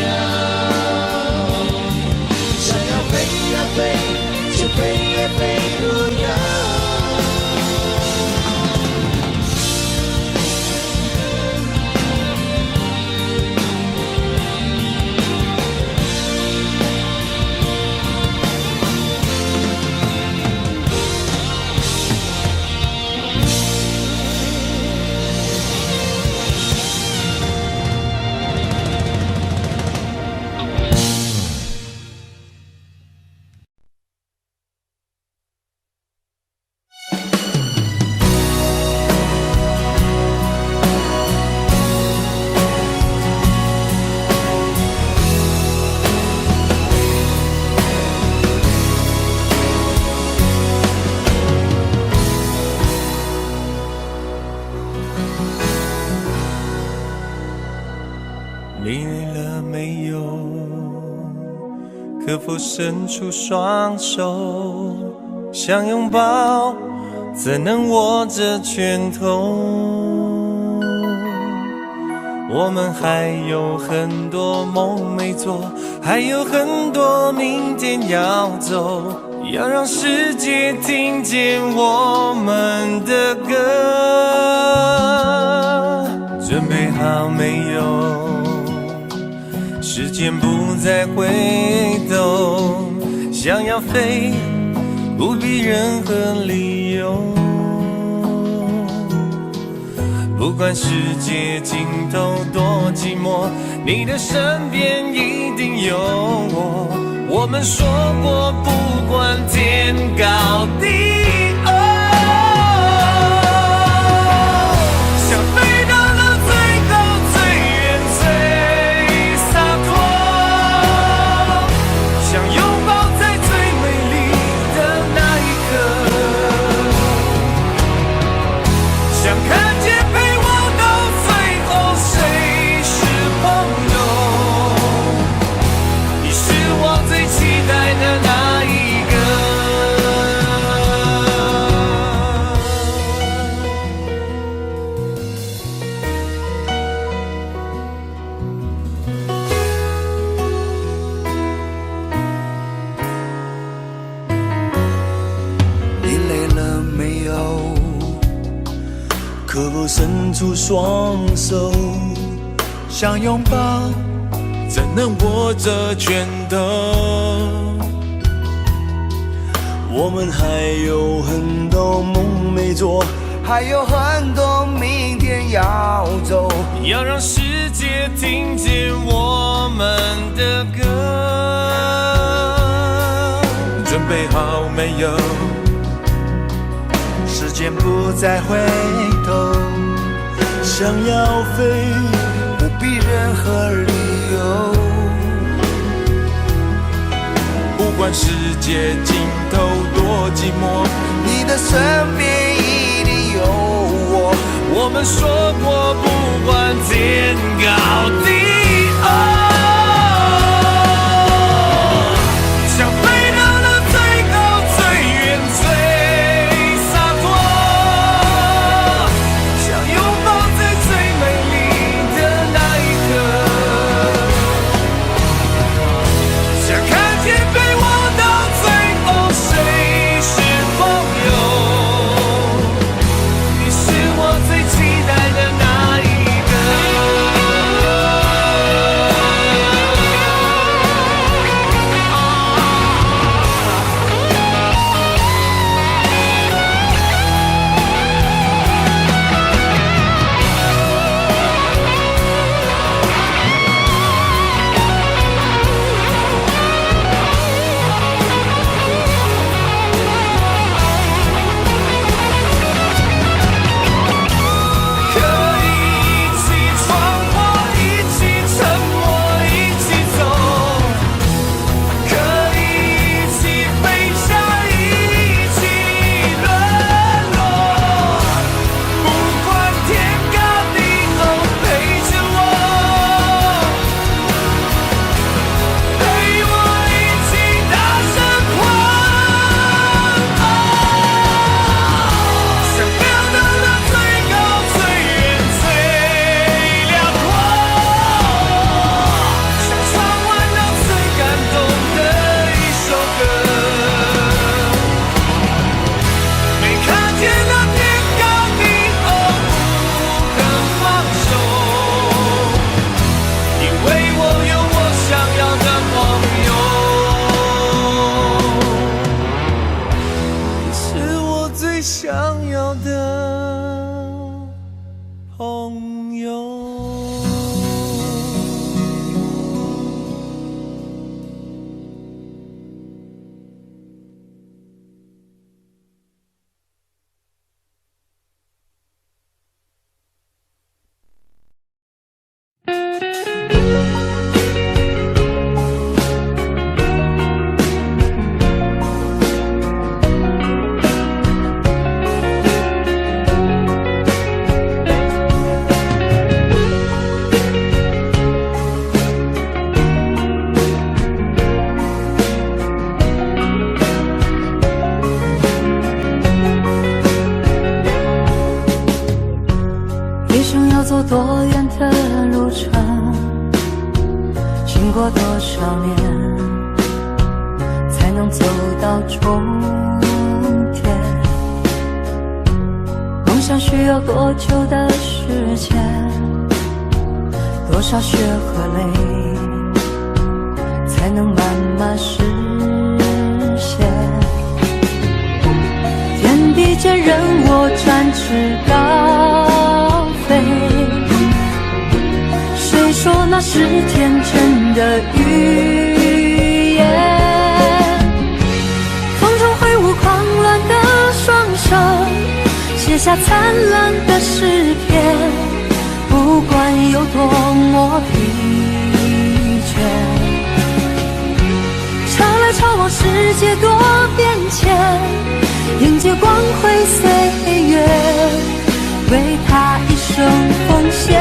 想要飞呀飞，却飞也飞不高。你累了没有？可否伸出双手，想拥抱，怎能握着拳头？我们还有很多梦没做，还有很多明天要走，要让世界听见我们的歌。准备好没有？时间不再回头，想要飞，不必任何理由。不管世界尽头多寂寞，你的身边一定有我。我们说过，不管天高地厚，想飞到了最高最远最洒脱，想拥抱在最美丽的那一刻，想看见陪我到最后谁是朋友。你是我最期待的那一个。你累了没有？可否伸出双手，想拥抱，怎能握着拳头？我们还有很多梦没做，还有很多明天要走，要让世界听见我们的歌。准备好没有？时间不再回头，想要飞，不必任何理由。不管世界尽头多寂寞，你的身边一定有我。我们说过，不管天高地厚，想飞到了最高最远最洒脱，想拥抱在最美丽的那一刻，想看见陪我到最后谁是朋友。你是我最期待的那一个。终点。梦想需要多久的时间？多少血和泪才能慢慢实现？天地间任我展翅高飞，谁说那是天真的语言？风中挥舞狂乱的双手，写下灿烂的诗篇。不管有多么疲倦，潮来潮往，世界多变迁，迎接光辉岁月，为他一生奉献。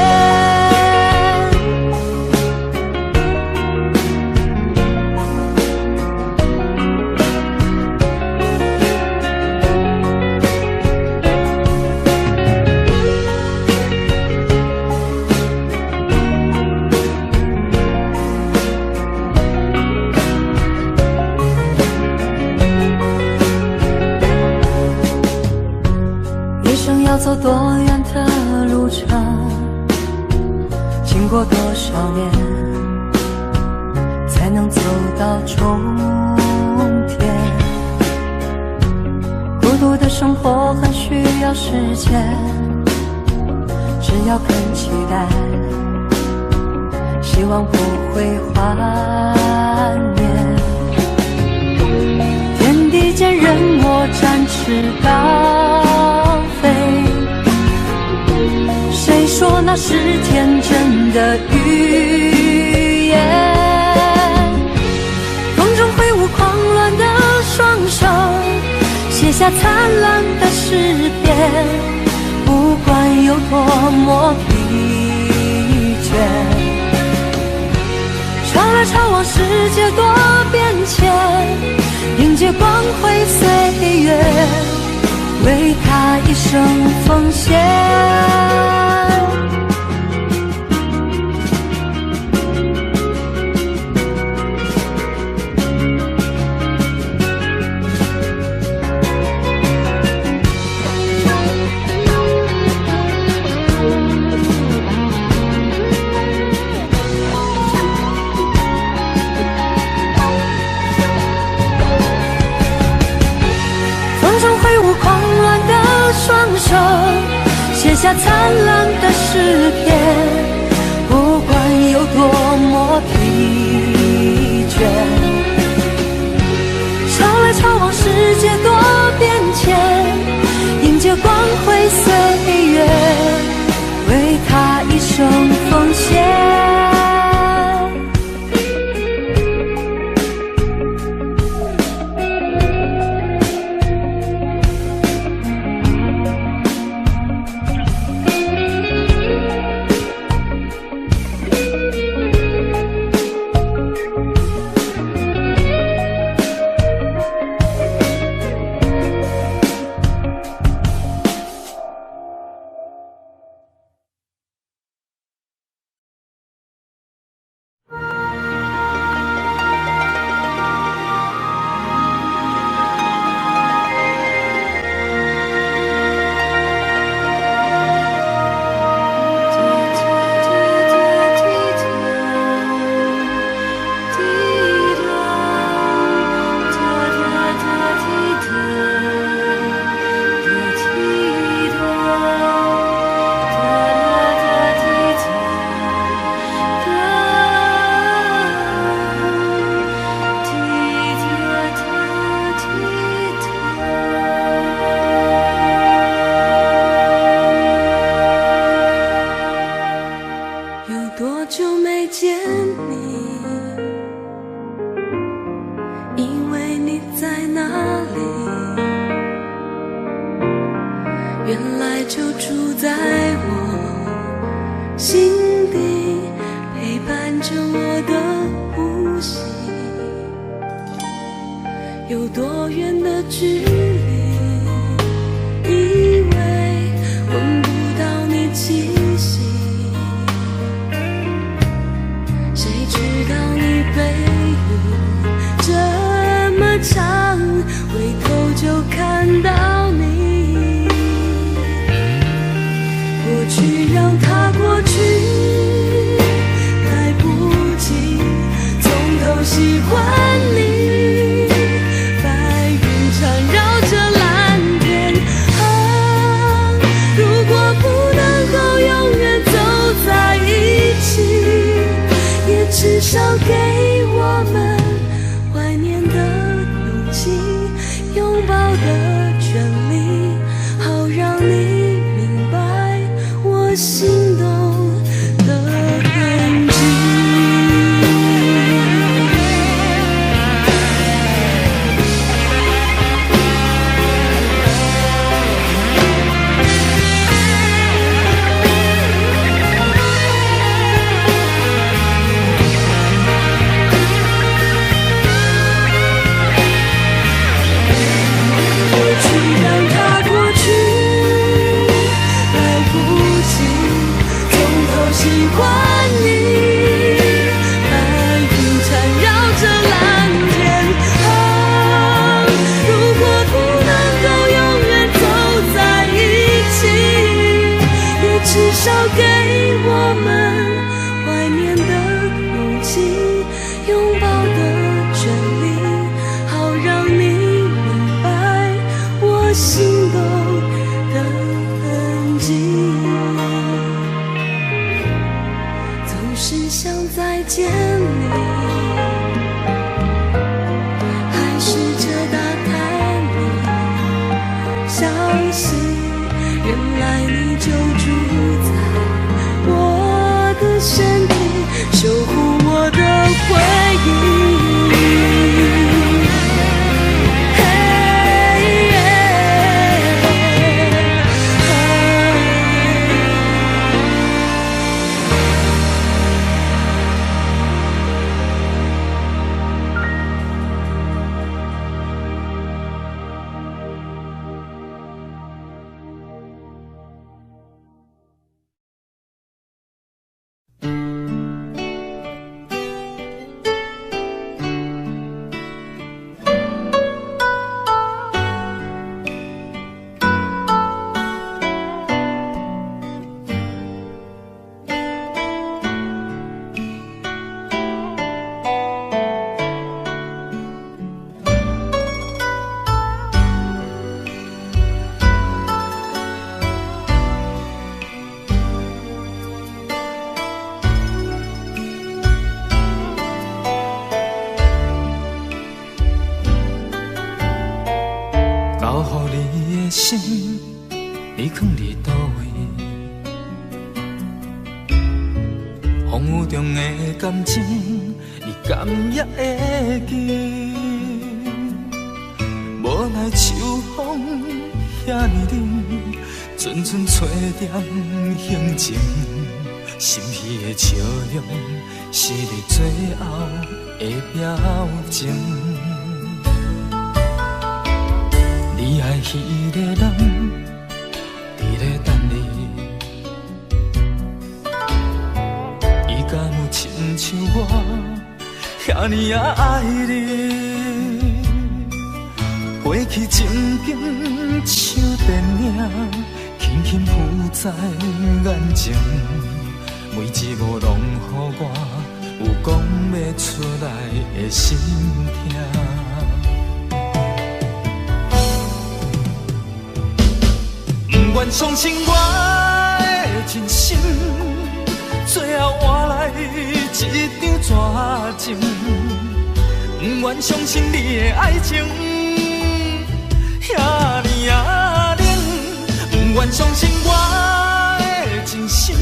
要走多远的路程，经过多少年，才能走到终点？孤独的生活很需要时间，只要肯期待，希望不会幻灭。天地间任我展翅高飞，谁说那是天真的语言？风中挥舞狂乱的双手，写下灿烂的诗篇。不管有多么疲倦，潮来潮往，世界多变迁，迎接光辉岁月，为他一生奉献。写下灿烂的诗篇，不管有多么疲倦，潮来潮往，世界多变迁，迎接光辉岁月，为他一生奉献。原来就住在我心底，陪伴着我的呼吸。有多远的距离，以为闻不到你气息，谁知道你背影这么长，气，拥抱的权利，好让你明白我心动的痕迹。感情，你敢也会记？无奈秋风遐尼冷，阵阵吹点行情，心虚的笑容是你最后的表情。你爱迄个人，伫咧等你。 敢有亲像我遐尼啊爱你？过去情景像电影，轻轻浮在眼前，每一幕拢予我有讲不出来的心痛。不愿相信我的真心。 最后换来一张绝情，不愿相信你的爱情遐尼啊冷，不愿相信我的真心，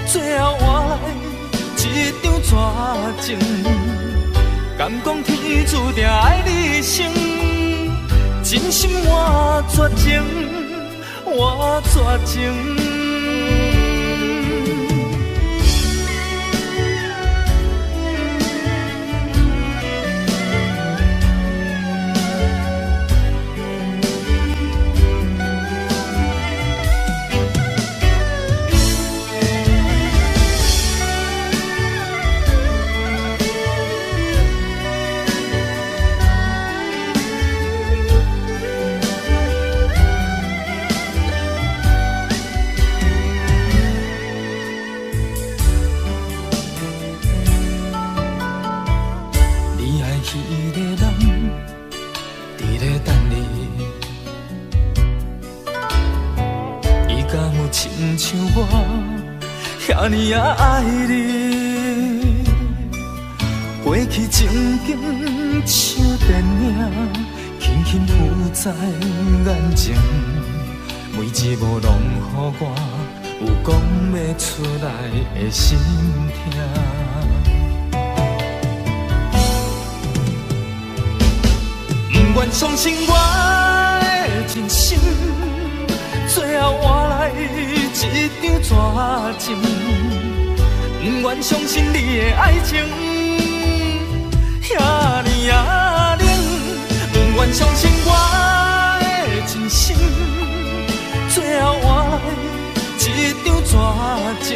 最后换来一张绝情。敢讲天注定爱你生，真心换绝情，换绝情。 像我遐尼啊爱你，过去情景像电影，轻轻浮在眼前，每一幕拢予我有讲不出来的心痛。不愿相信我的真心，最后换来一张绝情。不愿相信你的爱情遐尼冷，不愿相信我的真心，最后换来一张绝情。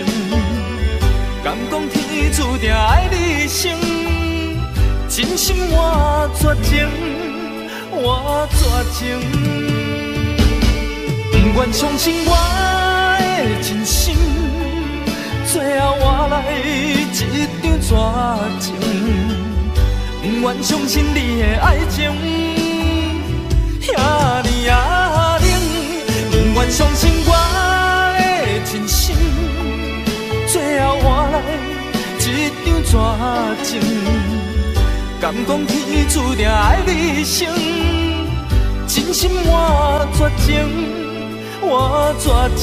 敢讲天注定爱你生，真心换绝情。我绝情，不愿相信我的真心，最后换来一张绝情。不愿相信你的爱情遐尼冷，不愿相信我的真心，最后换来一张绝情。敢讲天注定爱你生，真心换绝情，换绝情。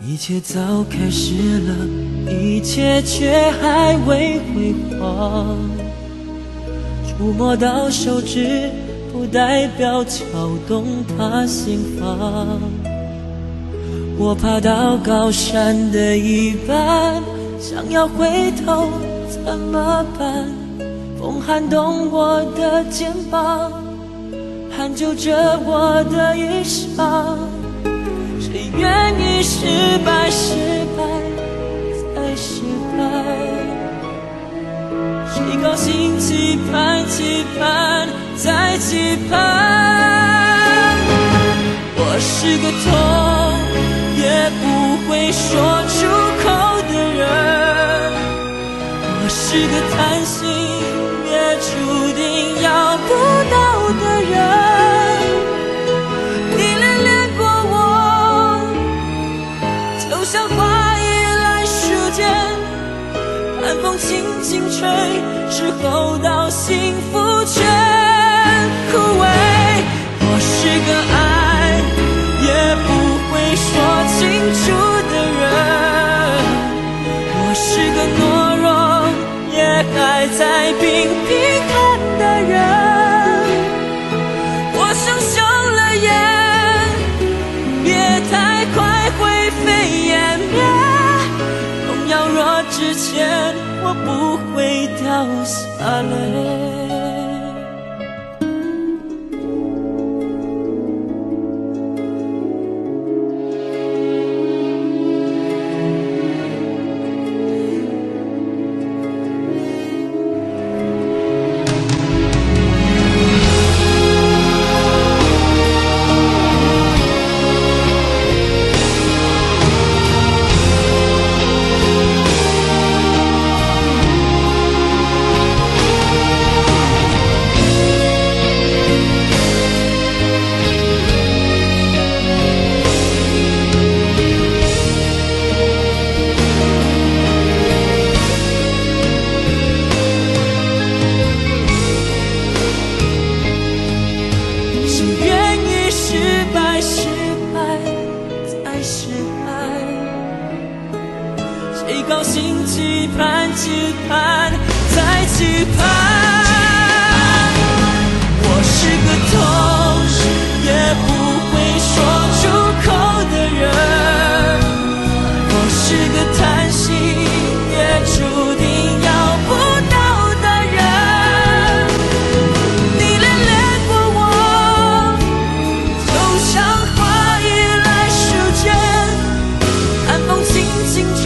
一切早开始了，一切却还未辉煌。触摸到手指，不代表敲动他心房。我爬到高山的一半，想要回头怎么办？风撼动我的肩膀，hand就着我的衣裳。谁愿意失败，失败再失败？谁高兴期盼，期盼再期盼？我是个痛也不会说出口的人，我是个贪心也注定要不到的人。像花依赖树间，寒风轻轻吹，之后到幸福全枯萎。我是个爱也不会说清楚的人，我是个懦弱也还在频频看的人。我想休了眼，别太快灰飞烟灭，痛要若之前，我不会掉下泪。期盼。我是个痛也不会说出口的人，我是个贪心也注定要不到的人。你恋恋过我，就像花依赖时间，寒风轻轻吹，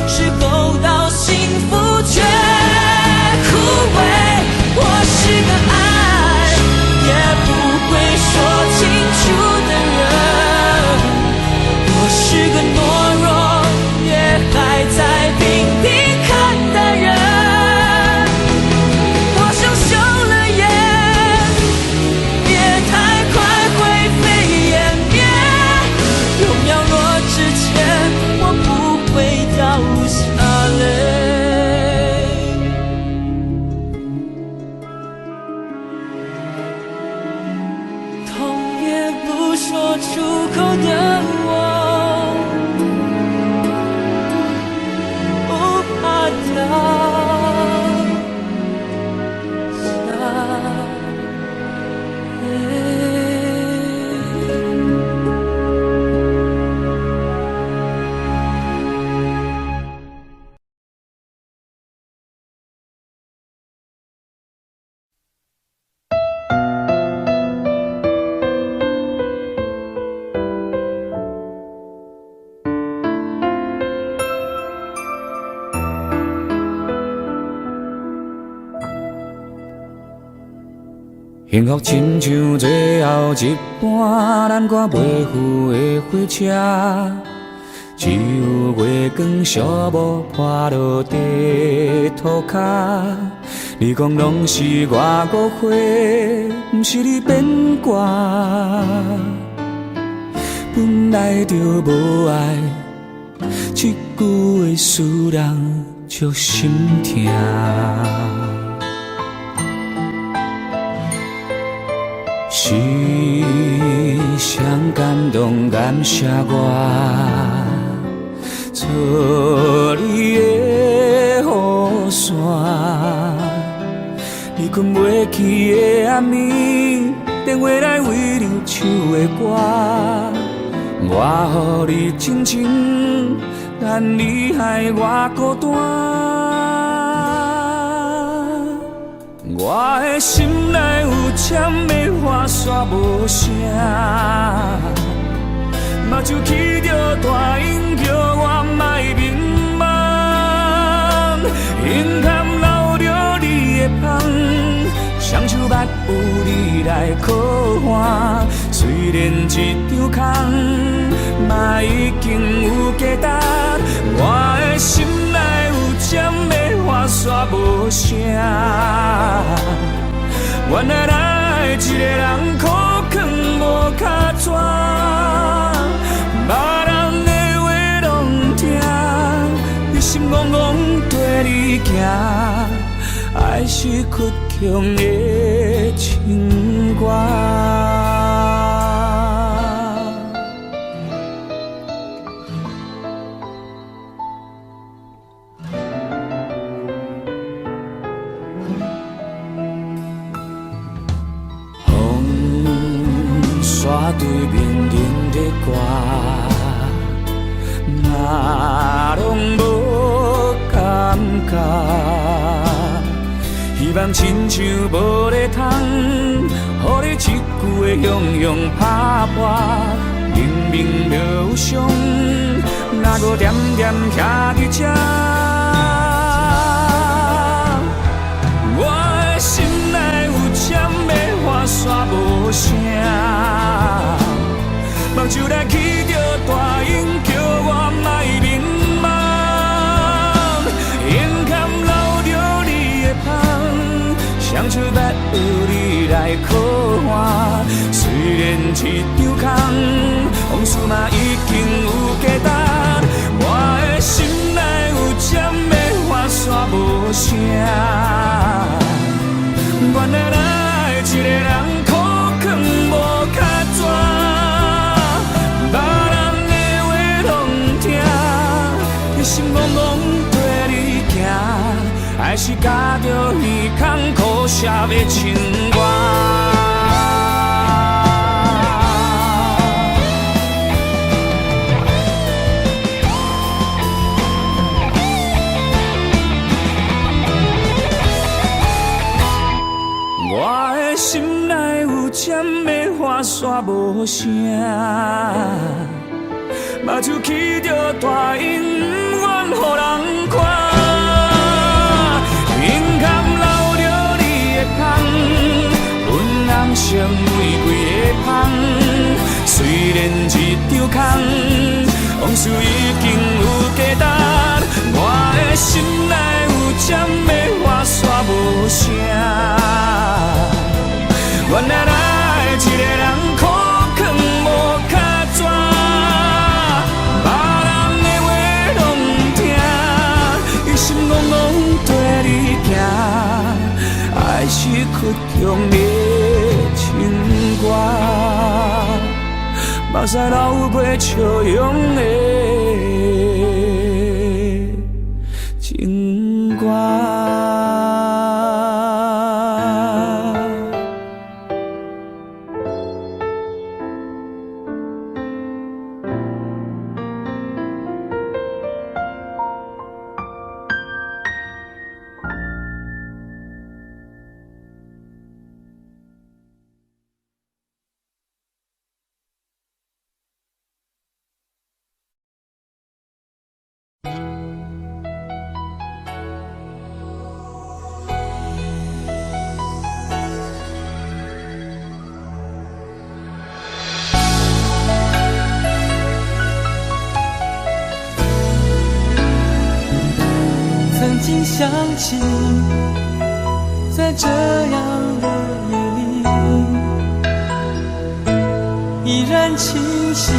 是否到幸福却枯萎。我是个爱也不会说清楚的人，我是个懦弱也还在拼命看的人。我想休了眼，别太快灰飞烟灭，有秒落之前我不会掉下泪。痛也不说出口的我，不怕掉下泪。幸福亲像最后一班咱赶袂赴的火车，只有月光小雾破落地涂骹。你讲拢是我误会，不是你变卦。本来就无爱，这句话使人足心痛。是谁感动感谢我，做你的雨伞。你困袂去的暗暝，电话来为你唱的歌，我予你真情，但你害我孤单。我的心内有签的花煞无声，目睭起着大音叫我莫迷茫，眼坎流着你的香，双手捌有你来靠岸。虽然一张空，嘛已经有价值。我的心内有签的花煞无声，原来咱一个人苦劝无脚纸，别人的话拢听，你心戆戆跟你行，爱是倔强的情歌。山对面冷的歌，嘛拢无感觉。希望亲像无咧通，予你一句的雄雄拍破。明明就有伤，哪搁惦惦徛伫这？我的心内有签的花煞无声，目睭来起着大音叫我莫迷茫，眼坎流着你的香，双手捌有你来靠岸。虽然一张空，往事嘛已经有价值。我的心内有签的花煞无声，原来咱一个人苦劝无脚纸，别人的话拢听，你心戆戆跟你行，爱还是加着耳孔苦涩的情歌。我的心内有针的花线无声，目睭起着大音，不愿予人看。胸坎留着你的香，阮人生玫瑰的香。虽然一场空，往事已经有价值。我的心内有针的花线无声。原来来一个人苦劝无卡纸，别人的话拢不听，一心戆戆跟你行，爱是屈强的情歌，目屎流过笑容的情歌。曾经想起，在这样的夜里，依然清晰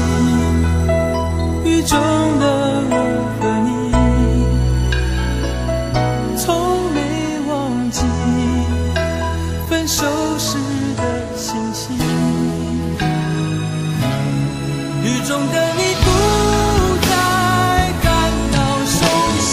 雨中的我和你，从没忘记分手时的心情。雨中的你不再感到熟悉，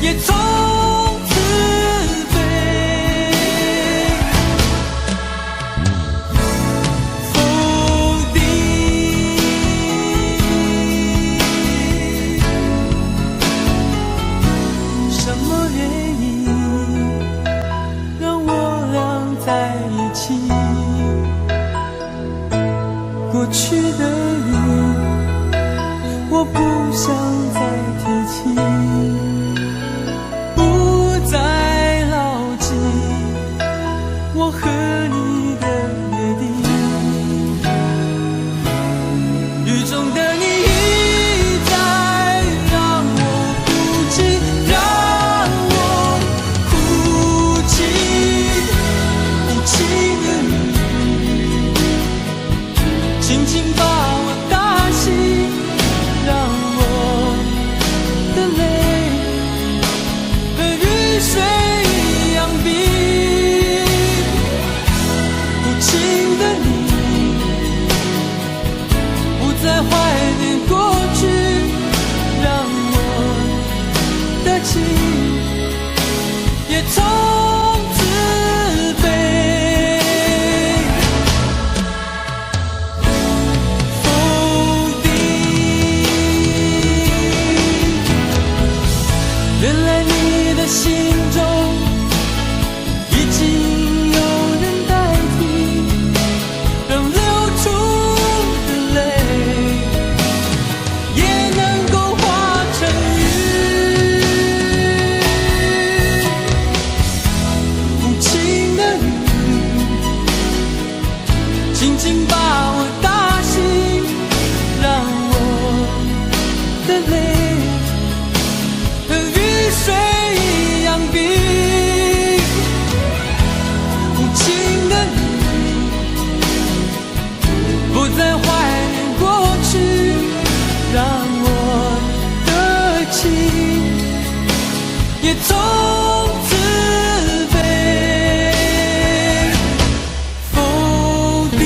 也从此飞。否定什么原因让我俩在一起？过去的你，我不想再提起。心也从此被否定。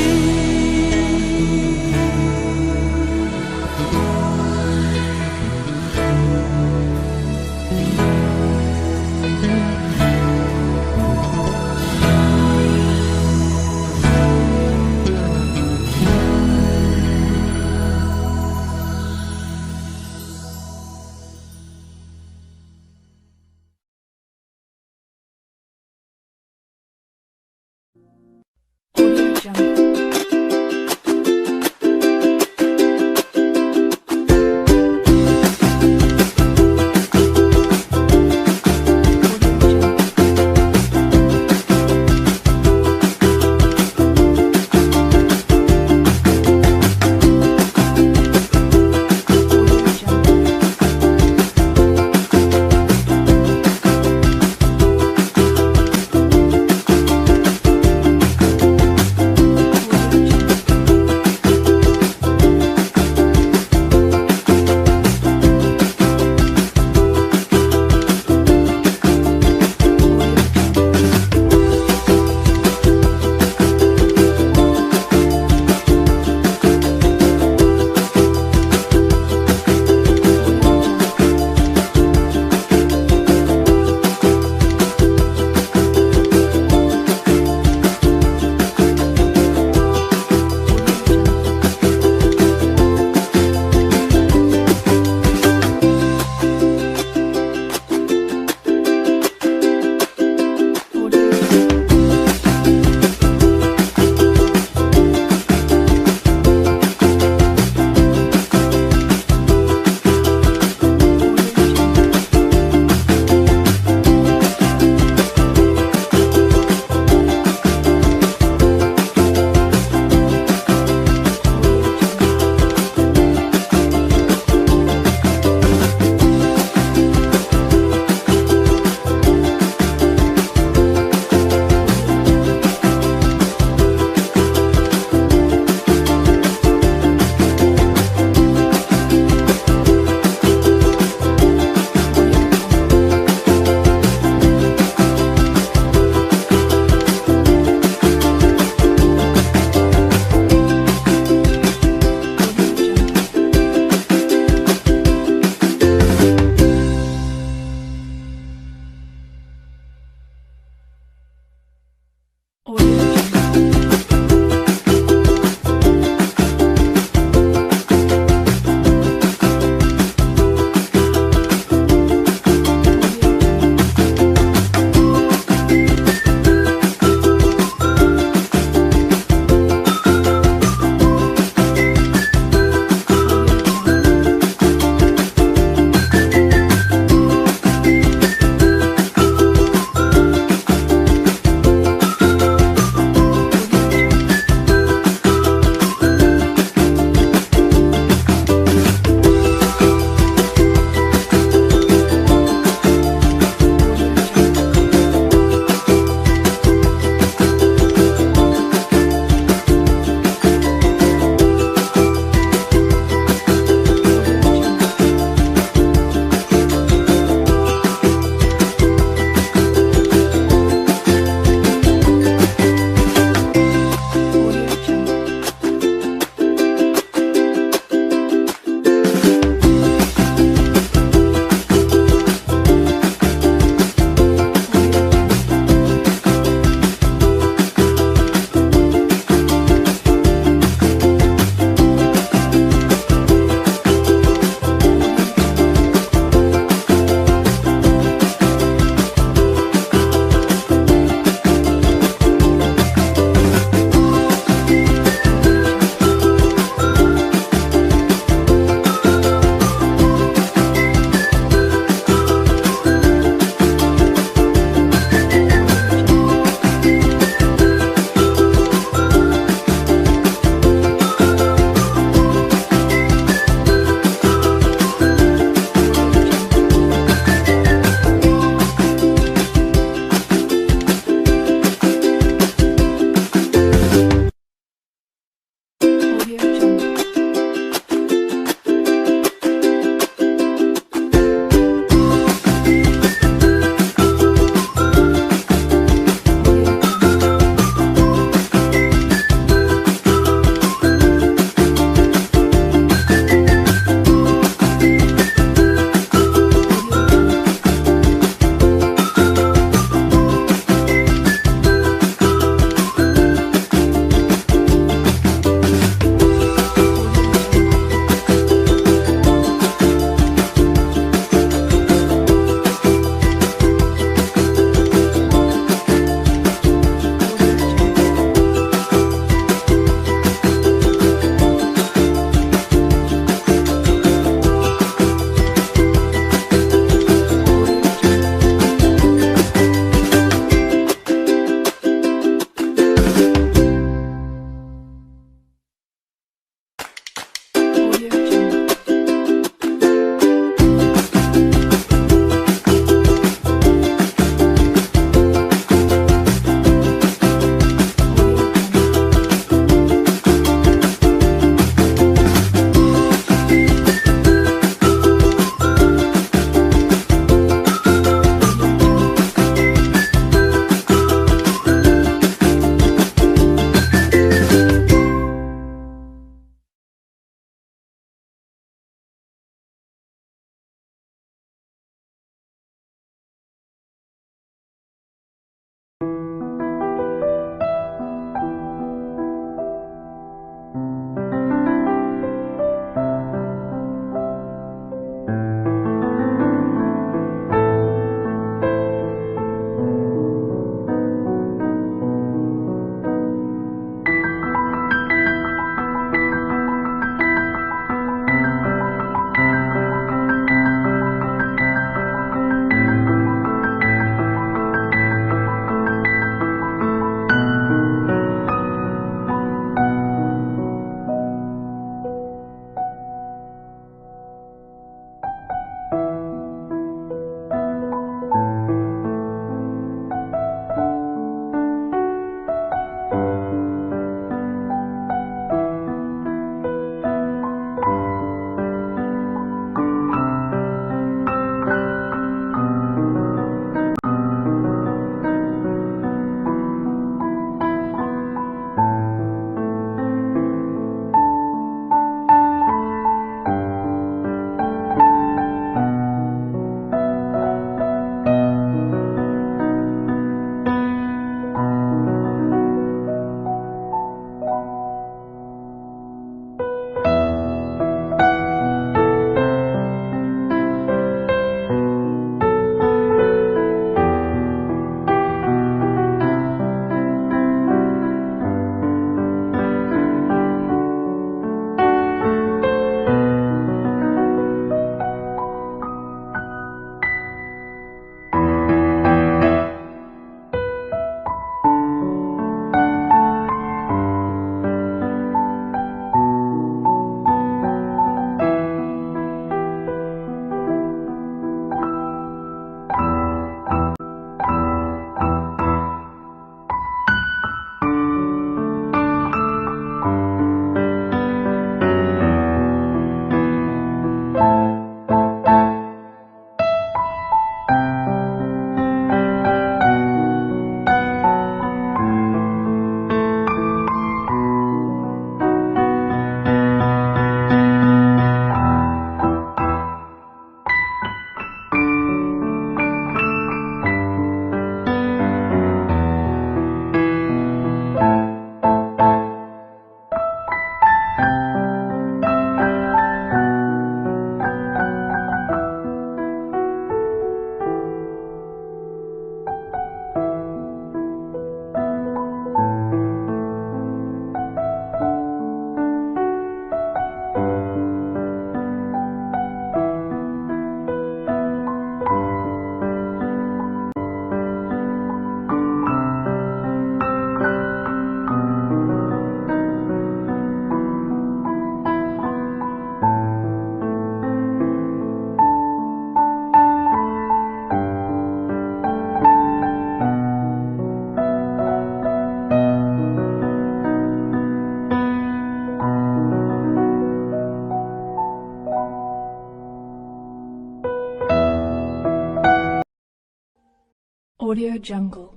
Audio Jungle.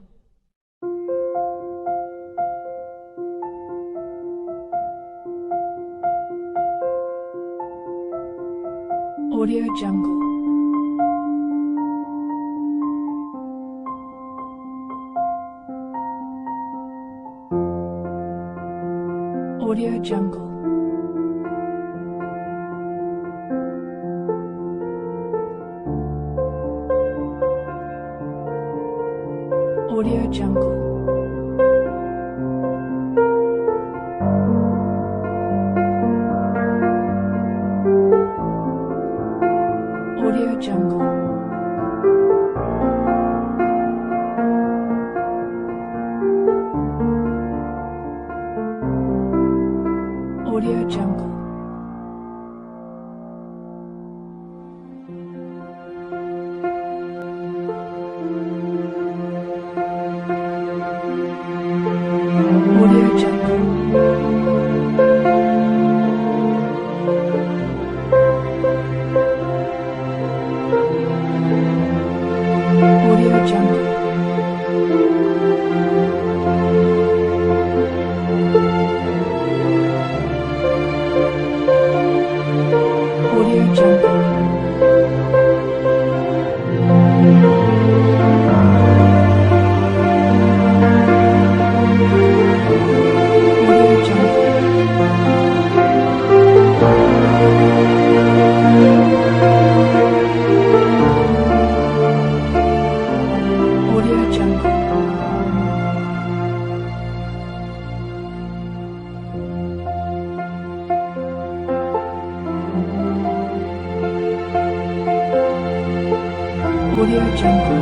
Audio Jungle. Audio Jungle. Audio Jungle. Audio Jungle. Audio Jungle. Audio Jungle. Audio Jungle. Audio Jungle. Audio Jungle. Audio Jungle. Audio Jungle.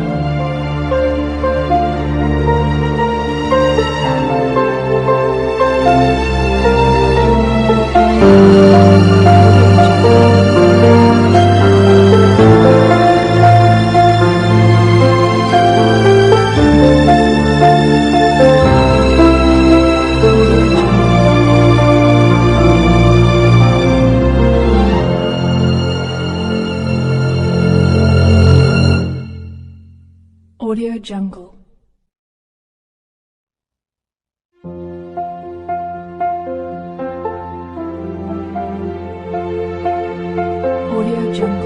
Audio Jungle. Audio Jungle.